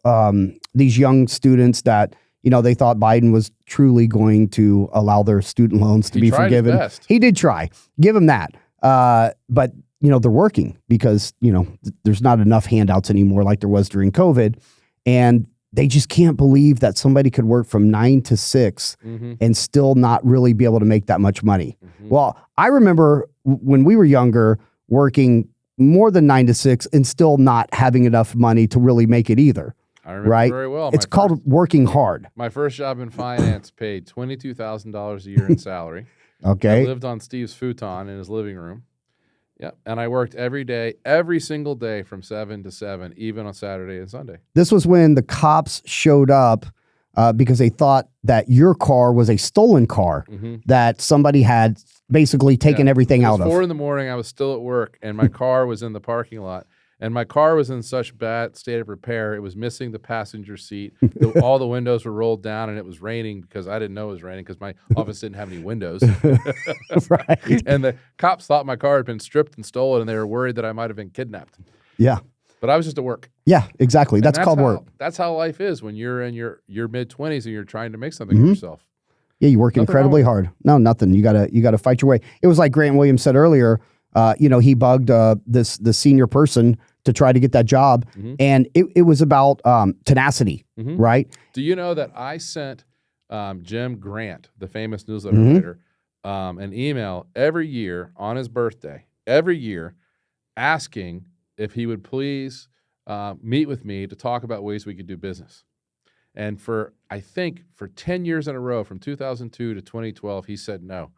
these young students that, they thought Biden was truly going to allow their student loans to be forgiven. His best. He did try. Give him that. But, they're working because, there's not enough handouts anymore like there was during COVID. And they just can't believe that somebody could work from 9 to 6 and still not really be able to make that much money. Well, I remember when we were younger working more than 9 to 6 and still not having enough money to really make it either. I remember right? very well. It's called working hard. My first job in finance paid $22,000 a year in salary. Okay. I lived on Steve's futon in his living room. Yep. And I worked every day, every single day from 7 to 7, even on Saturday and Sunday. This was when the cops showed up because they thought that your car was a stolen car that somebody had basically taken everything out of. It was 4 in the morning. I was still at work, and my car was in the parking lot. And my car was in such bad state of repair, it was missing the passenger seat. All the windows were rolled down, and it was raining because I didn't know it was raining because my office didn't have any windows. Right. And the cops thought my car had been stripped and stolen, and they were worried that I might have been kidnapped. Yeah. But I was just at work. Yeah, exactly. That's called work. That's how life is when you're in your mid-20s and you're trying to make something for yourself. Yeah, you work incredibly hard. No, nothing. You gotta fight your way. It was like Grant Williams said earlier. He bugged the senior person to try to get that job, and it was about tenacity, right? Do you know that I sent Jim Grant, the famous newsletter writer, an email every year on his birthday, asking if he would please meet with me to talk about ways we could do business. And I think for 10 years in a row, from 2002 to 2012, he said no.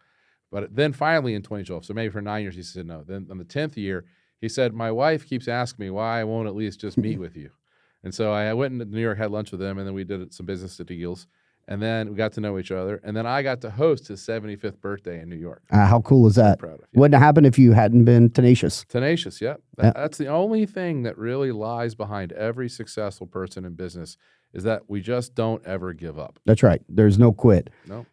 But then finally in 2012, so maybe for 9 years, he said no. Then on the 10th year, he said, my wife keeps asking me why I won't at least just meet with you. And so I went into New York, had lunch with him, and then we did some business deals. And then we got to know each other. And then I got to host his 75th birthday in New York. How cool is that? Proud of, Wouldn't have happened if you hadn't been tenacious. Tenacious, yeah. That's the only thing that really lies behind every successful person in business is that we just don't ever give up. That's right. There's no quit. No.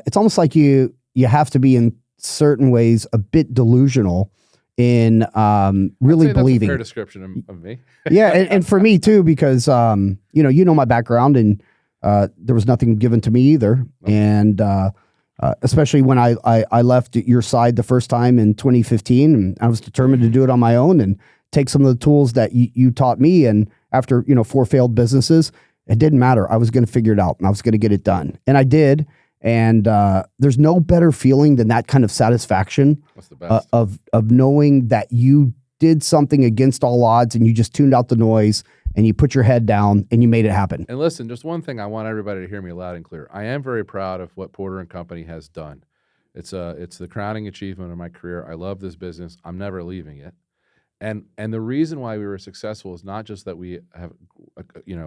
It's almost like you have to be in certain ways a bit delusional in really believing. That's a fair description of me. Yeah, and for me too, because you know my background, and there was nothing given to me either, and especially when I left your side the first time in 2015, and I was determined to do it on my own and take some of the tools that you taught me, and after 4 failed businesses, it didn't matter. I was going to figure it out, and I was going to get it done, and I did. And there's no better feeling than that kind of satisfaction. That's the best. Of knowing that you did something against all odds and you just tuned out the noise and you put your head down and you made it happen. And listen, just one thing I want everybody to hear me loud and clear. I am very proud of what Porter & Company has done. It's the crowning achievement of my career. I love this business. I'm never leaving it. And the reason why we were successful is not just that we have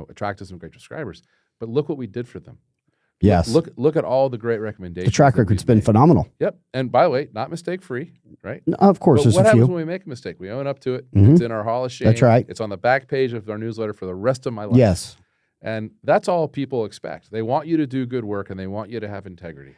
attracted some great subscribers, but look what we did for them. Yes. Look at all the great recommendations. The track record's been phenomenal. Yep. And by the way, not mistake-free, right? No, of course, there's a few. What happens when we make a mistake? We own up to it. It's in our Hall of Shame. That's right. It's on the back page of our newsletter for the rest of my life. Yes. And that's all people expect. They want you to do good work, and they want you to have integrity.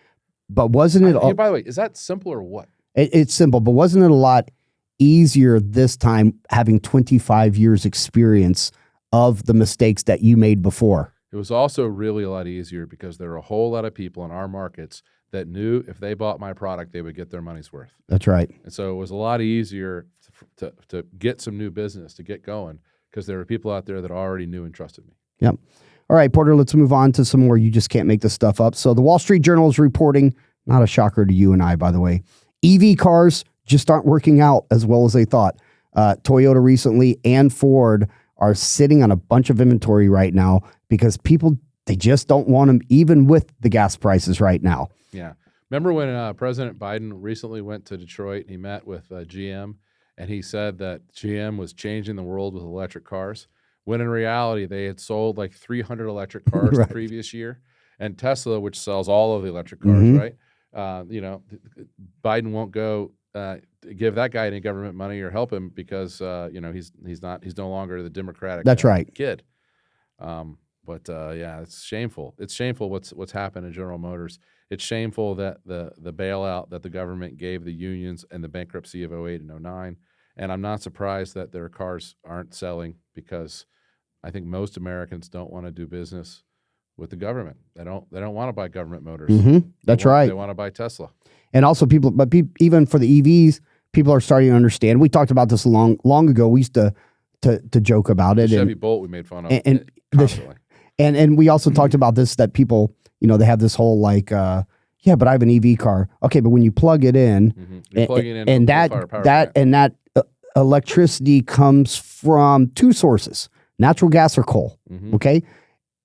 But wasn't it... By the way, is that simple or what? It's simple, but wasn't it a lot easier this time having 25 years experience of the mistakes that you made before? It was also really a lot easier because there are a whole lot of people in our markets that knew if they bought my product, they would get their money's worth. That's right. And so it was a lot easier to get some new business, to get going, because there were people out there that already knew and trusted me. Yep. All right, Porter, let's move on to some more. You just can't make this stuff up. So the Wall Street Journal is reporting, not a shocker to you and I, by the way, EV cars just aren't working out as well as they thought. Toyota recently and Ford are sitting on a bunch of inventory right now because people, they just don't want them, even with the gas prices right now. Yeah. Remember when President Biden recently went to Detroit and he met with GM, and he said that GM was changing the world with electric cars, when in reality they had sold like 300 electric cars the previous year, and Tesla, which sells all of the electric cars, right? Biden won't go give that guy any government money or help him because he's no longer the Democratic kid. Yeah, it's shameful. It's shameful what's happened in General Motors. It's shameful that the bailout that the government gave the unions and the bankruptcy of 08 and 09. And I'm not surprised that their cars aren't selling because I think most Americans don't want to do business with the government. They don't want to buy government motors. That's right. They want to buy Tesla. And also even for the EVs, people are starting to understand. We talked about this long ago. We used to joke about it. The Chevy Bolt we made fun of constantly. And we also talked about this, that people, they have this whole like, yeah, but I have an EV car. Okay, but when you plug it in, and that electricity comes from two sources. natural gas or coal. Okay.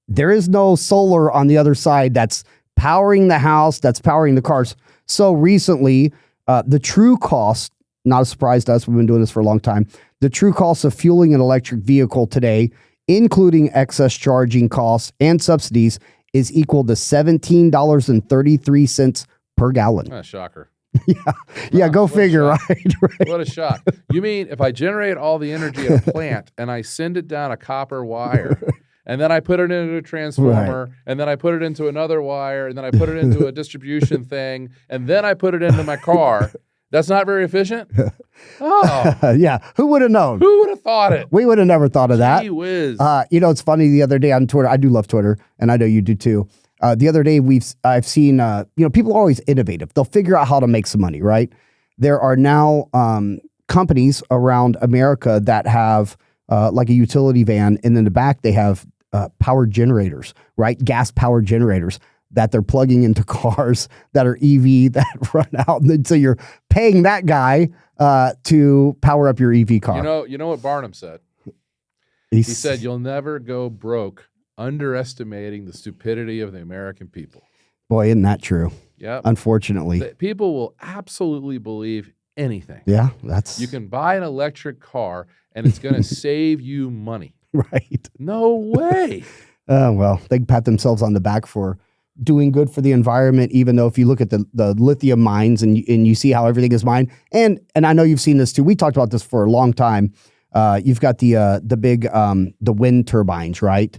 There is no solar on the other side that's powering the house, that's powering the cars. So recently, the true cost, not a surprise to us, we've been doing this for a long time, the true cost of fueling an electric vehicle today, including excess charging costs and subsidies, is equal to $17.33 per gallon. Shocker. Yeah, go figure, right? What a shock. You mean if I generate all the energy at a plant and I send it down a copper wire, and then I put it into a transformer, and then I put it into another wire, and then I put it into a distribution thing, and then I put it into my car, that's not very efficient? Oh. Yeah, who would have known? Who would have thought it? We would have never thought of that. Gee whiz. It's funny, the other day on Twitter, I do love Twitter, and I know you do too. The other day, I've seen, people are always innovative. They'll figure out how to make some money, right? There are now companies around America that have like a utility van, and in the back they have power generators, right? Gas power generators that they're plugging into cars that are EV that run out. And then, so you're paying that guy to power up your EV car. You know what Barnum said? He said, you'll never go broke underestimating the stupidity of the American people. Boy, isn't that true? Yeah. Unfortunately. People will absolutely believe anything. Yeah, You can buy an electric car and it's going to save you money. Right. No way. Well, they can pat themselves on the back for doing good for the environment, even though if you look at the lithium mines and you see how everything is mined, and I know you've seen this too. We talked about this for a long time. You've got the big the wind turbines, right?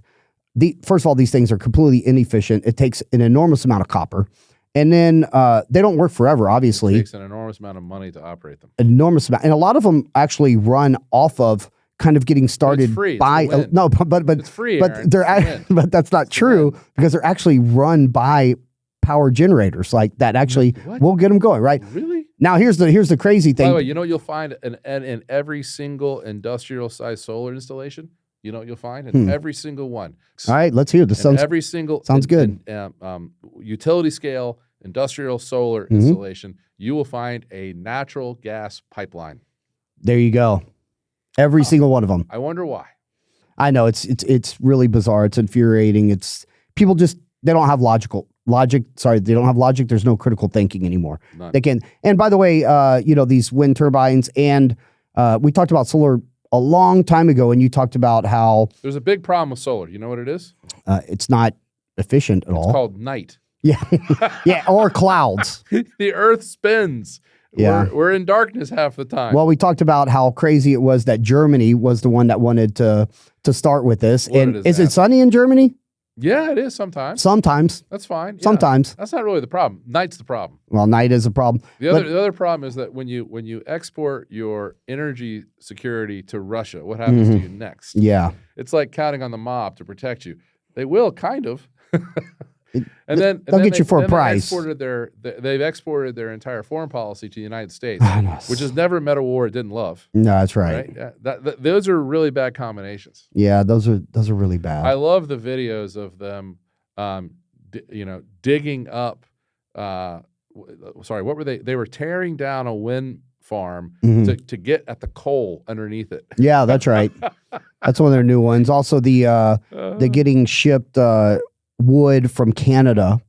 First of all, these things are completely inefficient. It takes an enormous amount of copper. And then they don't work forever, obviously. It takes an enormous amount of money to operate them. Enormous amount. And a lot of them actually run off of kind of getting started by but it's free, but but that's not true because they're actually run by power generators like that actually will get them going, right? Really? Now here's the crazy thing. By the way, you know what you'll find in every single industrial size solar installation? You know what you'll find in every single one. All right, let's hear this. Sounds good. Utility scale industrial solar installation, you will find a natural gas pipeline. There you go. Every single one of them. I wonder why. I know it's really bizarre. It's infuriating. It's people they don't have logic. Sorry, they don't have logic. There's no critical thinking anymore. None. They can. And by the way, these wind turbines and we talked about solar a long time ago, and you talked about how there's a big problem with solar. You know what it is? It's not efficient at all. It's called night. Yeah, yeah, or clouds. The Earth spins. Yeah, we're in darkness half the time. Well, we talked about how crazy it was that Germany was the one that wanted to start with this. And is it sunny in Germany? Yeah, it is sometimes. Sometimes. That's fine. Yeah. Sometimes. That's not really the problem. Night's the problem. Well, night is a problem. The other problem is that when you export your energy security to Russia, what happens to you next? Yeah. It's like counting on the mob to protect you. They will, kind of. They'll get you for a price. They've exported their entire foreign policy to the United States, which has never met a war it didn't love. No, that's right. Yeah, those are really bad combinations. Yeah, those are really bad. I love the videos of them, digging up. What were they? They were tearing down a wind farm to get at the coal underneath it. Yeah, that's right. That's one of their new ones. Also, the getting shipped wood from Canada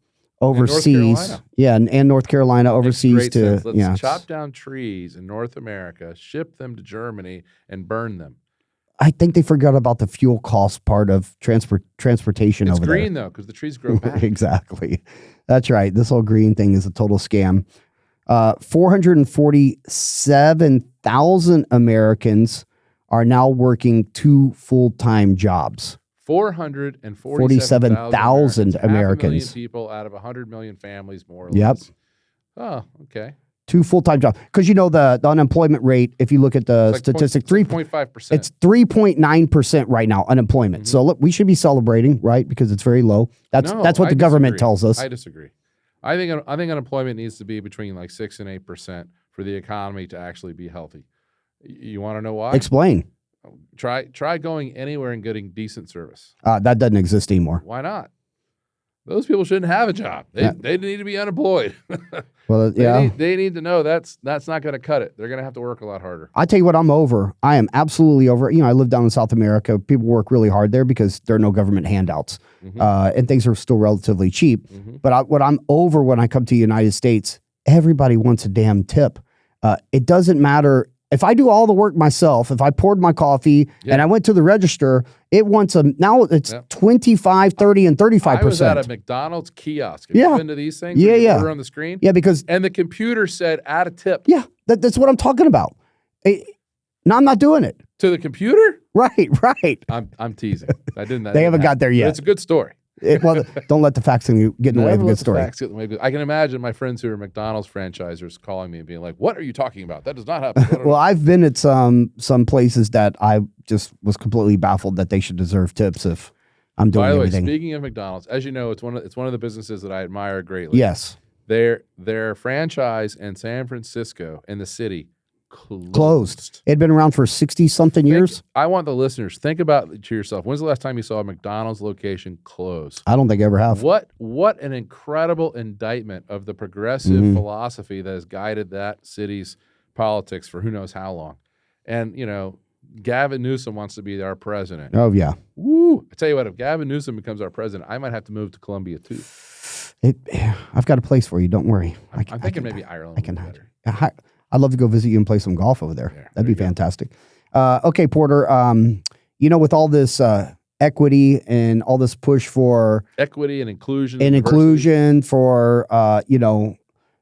overseas. And North Carolina overseas to Let's chop down trees in North America, ship them to Germany, and burn them. I think they forgot about the fuel cost part of transportation over there. It's green though, because the trees grow back. Exactly. That's right. This whole green thing is a total scam. 447,000 Americans are now working 2 full-time jobs. 447,000 Americans. 500,000 people out of 100 million families, more or Yep. less. Oh, okay. 2 full-time jobs. Because the unemployment rate, if you look at the statistic, 3.5%. It's 3.9% right now, unemployment. So look, we should be celebrating, right? Because it's very low. That's what the government tells us. I disagree. I think unemployment needs to be between 6 and 8% for the economy to actually be healthy. You want to know why? Explain. Try going anywhere and getting decent service. That doesn't exist anymore. Why not? Those people shouldn't have a job. They need to be unemployed. Well, yeah. They need to know that's not going to cut it. They're going to have to work a lot harder. I tell you what, I'm over. I am absolutely over. I live down in South America. People work really hard there because there are no government handouts, and things are still relatively cheap. But what I'm over when I come to the United States, everybody wants a damn tip. It doesn't matter. If I do all the work myself, if I poured my coffee and I went to the register, it wants now it's 25, 30, and 35%. I was at a McDonald's kiosk. Have you been to these things? Yeah. Order on the screen? Yeah, because... And the computer said, add a tip. Yeah, that's what I'm talking about. No, I'm not doing it. To the computer? Right. I'm teasing. I didn't. They haven't got there yet. It's a good story. Well, don't let the facts get in the way of a good story. I can imagine my friends who are McDonald's franchisors calling me and being like, "What are you talking about? That does not happen." Well, I've been at some places that I just was completely baffled that they should deserve tips if I'm doing everything. By the way, speaking of McDonald's, as you know, it's one of the businesses that I admire greatly. Yes. Their franchise in San Francisco in the city closed. It had been around for 60-something years. I want the listeners, think about to yourself, when's the last time you saw a McDonald's location close? I don't think I ever have. What an incredible indictment of the progressive philosophy that has guided that city's politics for who knows how long. And, Gavin Newsom wants to be our president. Oh, yeah. Woo! I tell you what, if Gavin Newsom becomes our president, I might have to move to Colombia too. I've got a place for you. Don't worry. I'm thinking maybe Ireland. I'd love to go visit you and play some golf over there. Yeah, that'd be fantastic. Okay, Porter, with all this equity and all this push for equity and inclusion for,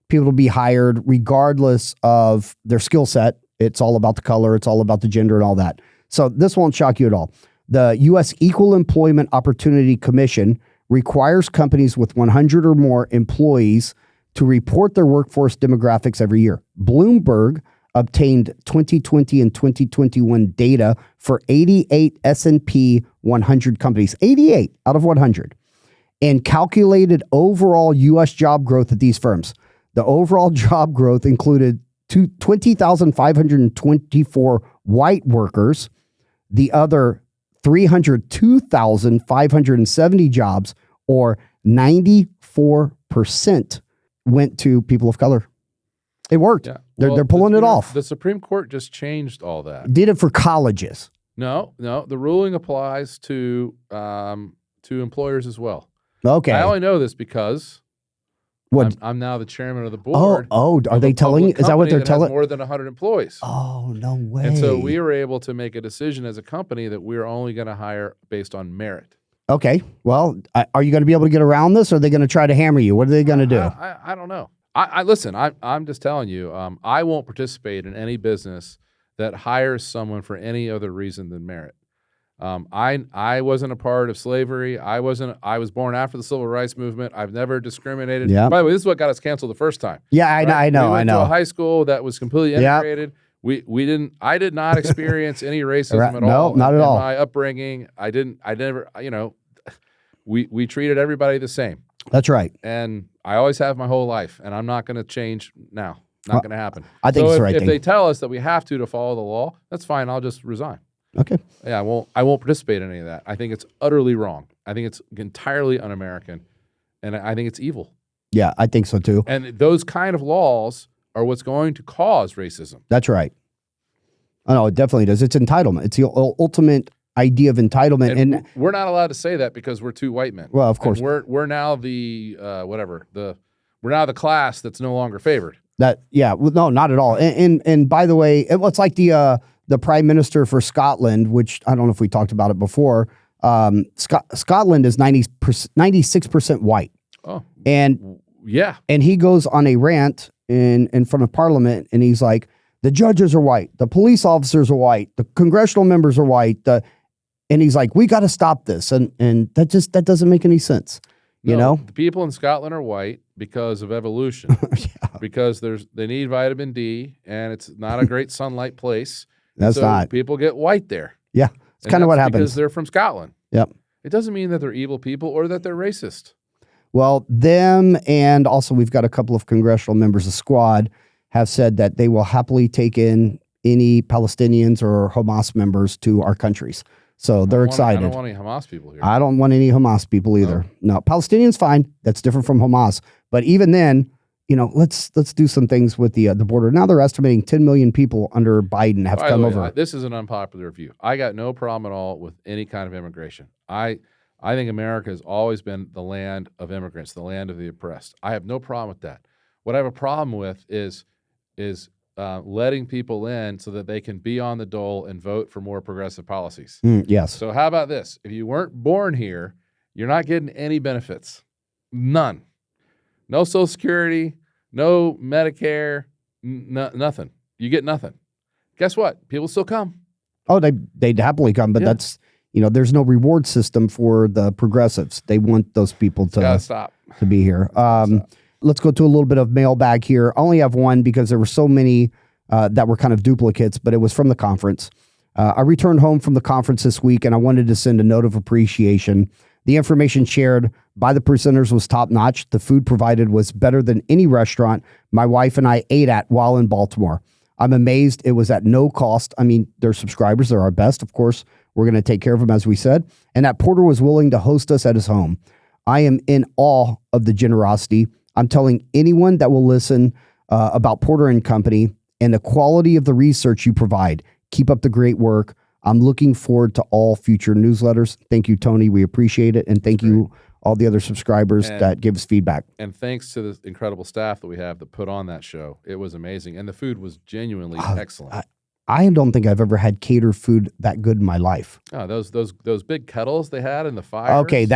people to be hired regardless of their skill set. It's all about the color. It's all about the gender and all that. So this won't shock you at all. The U.S. Equal Employment Opportunity Commission requires companies with 100 or more employees to report their workforce demographics every year. Bloomberg obtained 2020 and 2021 data for 88 S&P 100 companies, 88 out of 100, and calculated overall U.S. job growth at these firms. The overall job growth included 20,524 white workers. The other 302,570 jobs, or 94%, went to people of color. It worked. Yeah. They're pulling it off. The Supreme Court just changed all that. Did it for colleges. No. The ruling applies to employers as well. Okay. I only know this because I'm now the chairman of the board. Oh, are they telling? Is that what they're telling? More than 100 employees. Oh, no way. And so we were able to make a decision as a company that we're only going to hire based on merit. Okay. Well, are you going to be able to get around this, or are they going to try to hammer you? What are they going to do? I don't know. Listen, I'm just telling you, I won't participate in any business that hires someone for any other reason than merit. I wasn't a part of slavery. I was born after the Civil Rights Movement. I've never discriminated. Yep. By the way, this is what got us canceled the first time. Yeah, I know. We went to a high school that was completely integrated. Yep. I did not experience any racism at all. No, not at all. My upbringing, we treated everybody the same. That's right. And I always have my whole life, and I'm not going to change now. Not going to happen. I think it's the right thing. If they tell us that we have to follow the law, that's fine. I'll just resign. Okay. Yeah, I won't participate in any of that. I think it's utterly wrong. I think it's entirely un-American, and I think it's evil. Yeah, I think so too. And those kind of laws are what's going to cause racism. That's right. Oh, no, it definitely does. It's entitlement. It's the ultimate idea of entitlement, and we're not allowed to say that because we're two white men. Well, of course, and we're now the we're now the class that's no longer favored. No, not at all. And by the way, it's like the Prime Minister for Scotland, which I don't know if we talked about it before. Scotland is 96% white. Oh, and yeah, and he goes on a rant in front of Parliament, and he's like, the judges are white, the police officers are white, the congressional members are white, and he's like, we got to stop this, and that doesn't make any sense. You know, the people in Scotland are white because of evolution, because they need vitamin D, and it's not a great sunlight place. That's not. People get white there. Yeah, it's kind of what happens because they're from Scotland. Yep. It doesn't mean that they're evil people or that they're racist. Well, them, and also we've got a couple of congressional members of Squad have said that they will happily take in any Palestinians or Hamas members to our countries. So they're excited. I don't want any Hamas people here. I don't want any Hamas people either. No, Palestinians fine. That's different from Hamas. But even then, let's do some things with the border. Now they're estimating 10 million people under Biden have come over. This is an unpopular view. I got no problem at all with any kind of immigration. I think America has always been the land of immigrants, the land of the oppressed. I have no problem with that. What I have a problem with is letting people in so that they can be on the dole and vote for more progressive policies. Yes. So how about this? If you weren't born here, you're not getting any benefits. None. No Social Security, no Medicare, nothing. You get nothing. Guess what? People still come. Oh, they'd happily come, but that's, there's no reward system for the progressives. They want those people to be here. Let's go to a little bit of mailbag here. I only have one because there were so many that were kind of duplicates, but it was from the conference. I returned home from the conference this week, and I wanted to send a note of appreciation. The information shared by the presenters was top-notch. The food provided was better than any restaurant my wife and I ate at while in Baltimore. I'm amazed it was at no cost. I mean, they're subscribers. They're our best. Of course, we're going to take care of them, as we said. And that Porter was willing to host us at his home. I am in awe of the generosity. I'm telling anyone that will listen about Porter and Company and the quality of the research you provide. Keep up the great work. I'm looking forward to all future newsletters. Thank you, Tony. We appreciate it. And thank you, all the other subscribers that give us feedback. And thanks to the incredible staff that we have that put on that show. It was amazing. And the food was genuinely excellent. I don't think I've ever had catered food that good in my life. Oh, those big kettles they had in the fire. Okay,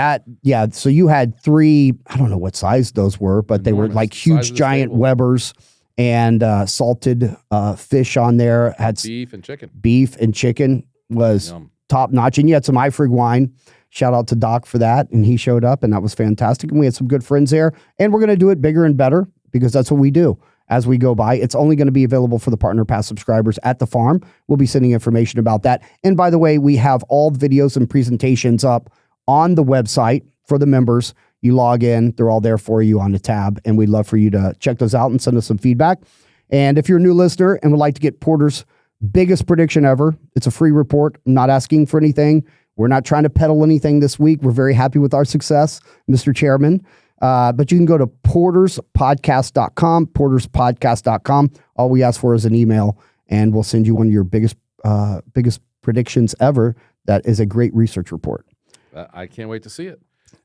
so you had 3, I don't know what size those were, but they were like huge, giant Webers and salted fish on there. Had beef and chicken. Beef and chicken was top notch. And you had some Ifrig wine. Shout out to Doc for that. And he showed up, and that was fantastic. And we had some good friends there. And we're going to do it bigger and better because that's what we do. As we go by, it's only going to be available for the Partner Pass subscribers at the farm. We'll be sending information about that. And by the way, we have all the videos and presentations up on the website for the members. You log in, they're all there for you on the tab. And we'd love for you to check those out and send us some feedback. And if you're a new listener and would like to get Porter's biggest prediction ever, it's a free report. I'm not asking for anything. We're not trying to peddle anything this week. We're very happy with our success, Mr. Chairman. But you can go to porterspodcast.com, porterspodcast.com. All we ask for is an email, and we'll send you one of your biggest predictions ever. That is a great research report. I can't wait to see it.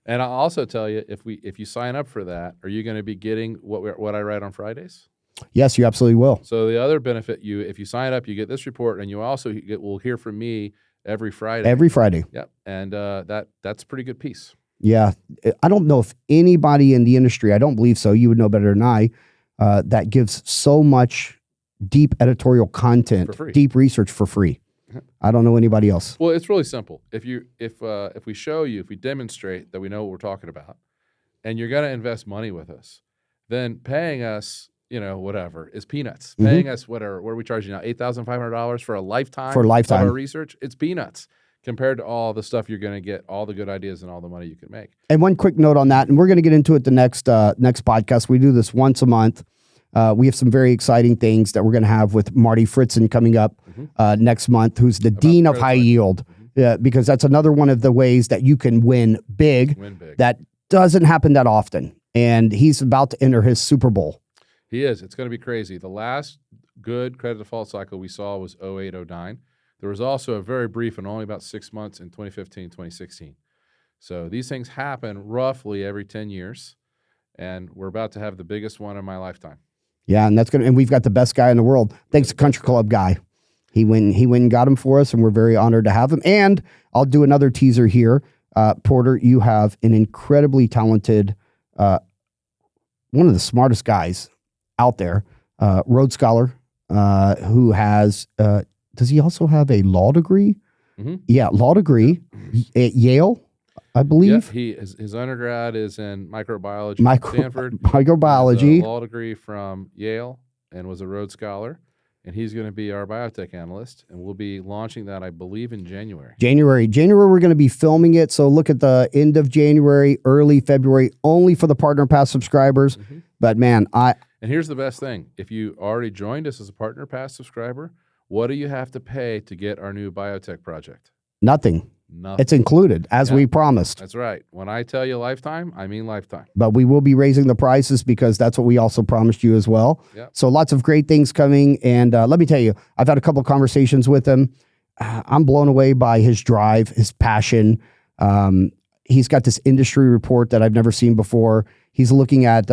And I'll also tell you, if you sign up for that, are you going to be getting what I write on Fridays? Yes, you absolutely will. So the other benefit, if you sign up, you get this report, and you also will hear from me every Friday. Every Friday. Yep. And that's a pretty good piece. Yeah. I don't know if anybody in the industry, I don't believe so, you would know better than I, that gives so much deep editorial content, deep research for free. I don't know anybody else. Well, it's really simple. If we demonstrate that we know what we're talking about, and you're going to invest money with us, then paying us, whatever, is peanuts. Mm-hmm. Paying us what are we charging now? $8,500 for a lifetime of our research? It's peanuts compared to all the stuff you're going to get, all the good ideas and all the money you can make. And one quick note on that, and we're going to get into it the next podcast. We do this once a month. We have some very exciting things that we're going to have with Marty Fritzen coming up next month, who's the Dean of High Yield, because that's another one of the ways that you can win big. That doesn't happen that often. And he's about to enter his Super Bowl. He is. It's going to be crazy. The last good credit default cycle we saw was 08, 09. There was also a very brief and only about 6 months in 2015, 2016. So these things happen roughly every 10 years, and we're about to have the biggest one in my lifetime. Yeah, and we've got the best guy in the world. Thanks to Country Club guy. He went and got him for us, and we're very honored to have him. And I'll do another teaser here. Porter, you have an incredibly talented, one of the smartest guys out there, Rhodes Scholar, who has... does he also have a law degree? Mm-hmm. Yeah, law degree at Yale, I believe. Yeah, his undergrad is in microbiology at Stanford. Microbiology. A law degree from Yale and was a Rhodes Scholar. And he's going to be our biotech analyst. And we'll be launching that, I believe, in January. January, we're going to be filming it. So look at the end of January, early February, only for the Partner Pass subscribers. Mm-hmm. But man, And here's the best thing. If you already joined us as a Partner Pass subscriber, what do you have to pay to get our new biotech project? Nothing. Nothing. It's included, as we promised. That's right. When I tell you lifetime, I mean lifetime. But we will be raising the prices because that's what we also promised you as well. Yep. So lots of great things coming. And let me tell you, I've had a couple of conversations with him. I'm blown away by his drive, his passion. He's got this industry report that I've never seen before. He's looking at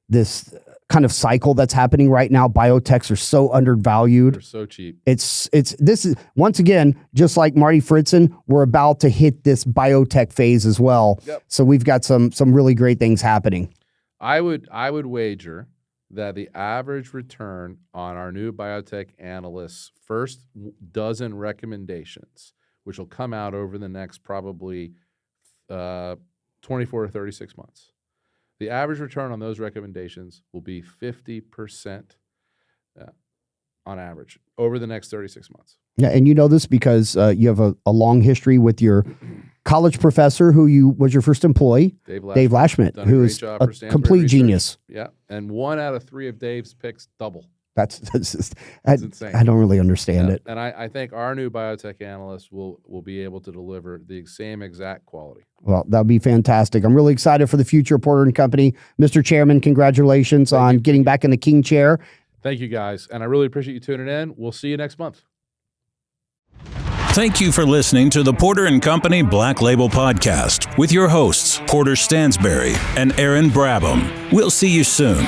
this kind of cycle that's happening right now. Biotechs are so undervalued. They're so cheap. This is once again, just like Marty Fritzen, we're about to hit this biotech phase as well. Yep. So we've got some really great things happening. I would wager that the average return on our new biotech analysts' first dozen recommendations, which will come out over the next probably 24 to 36 months. The average return on those recommendations will be 50% on average over the next 36 months. Yeah, and you know this because you have a long history with your college professor who was your first employee, Dave Lashmet, who is a complete genius. Yeah, and 1 out of 3 of Dave's picks double. That's insane. I don't really understand it. And I think our new biotech analysts will be able to deliver the same exact quality. Well, that would be fantastic. I'm really excited for the future of Porter & Company. Mr. Chairman, congratulations on getting back in the king chair. Thank you, guys. And I really appreciate you tuning in. We'll see you next month. Thank you for listening to the Porter & Company Black Label Podcast with your hosts, Porter Stansberry and Aaron Brabham. We'll see you soon.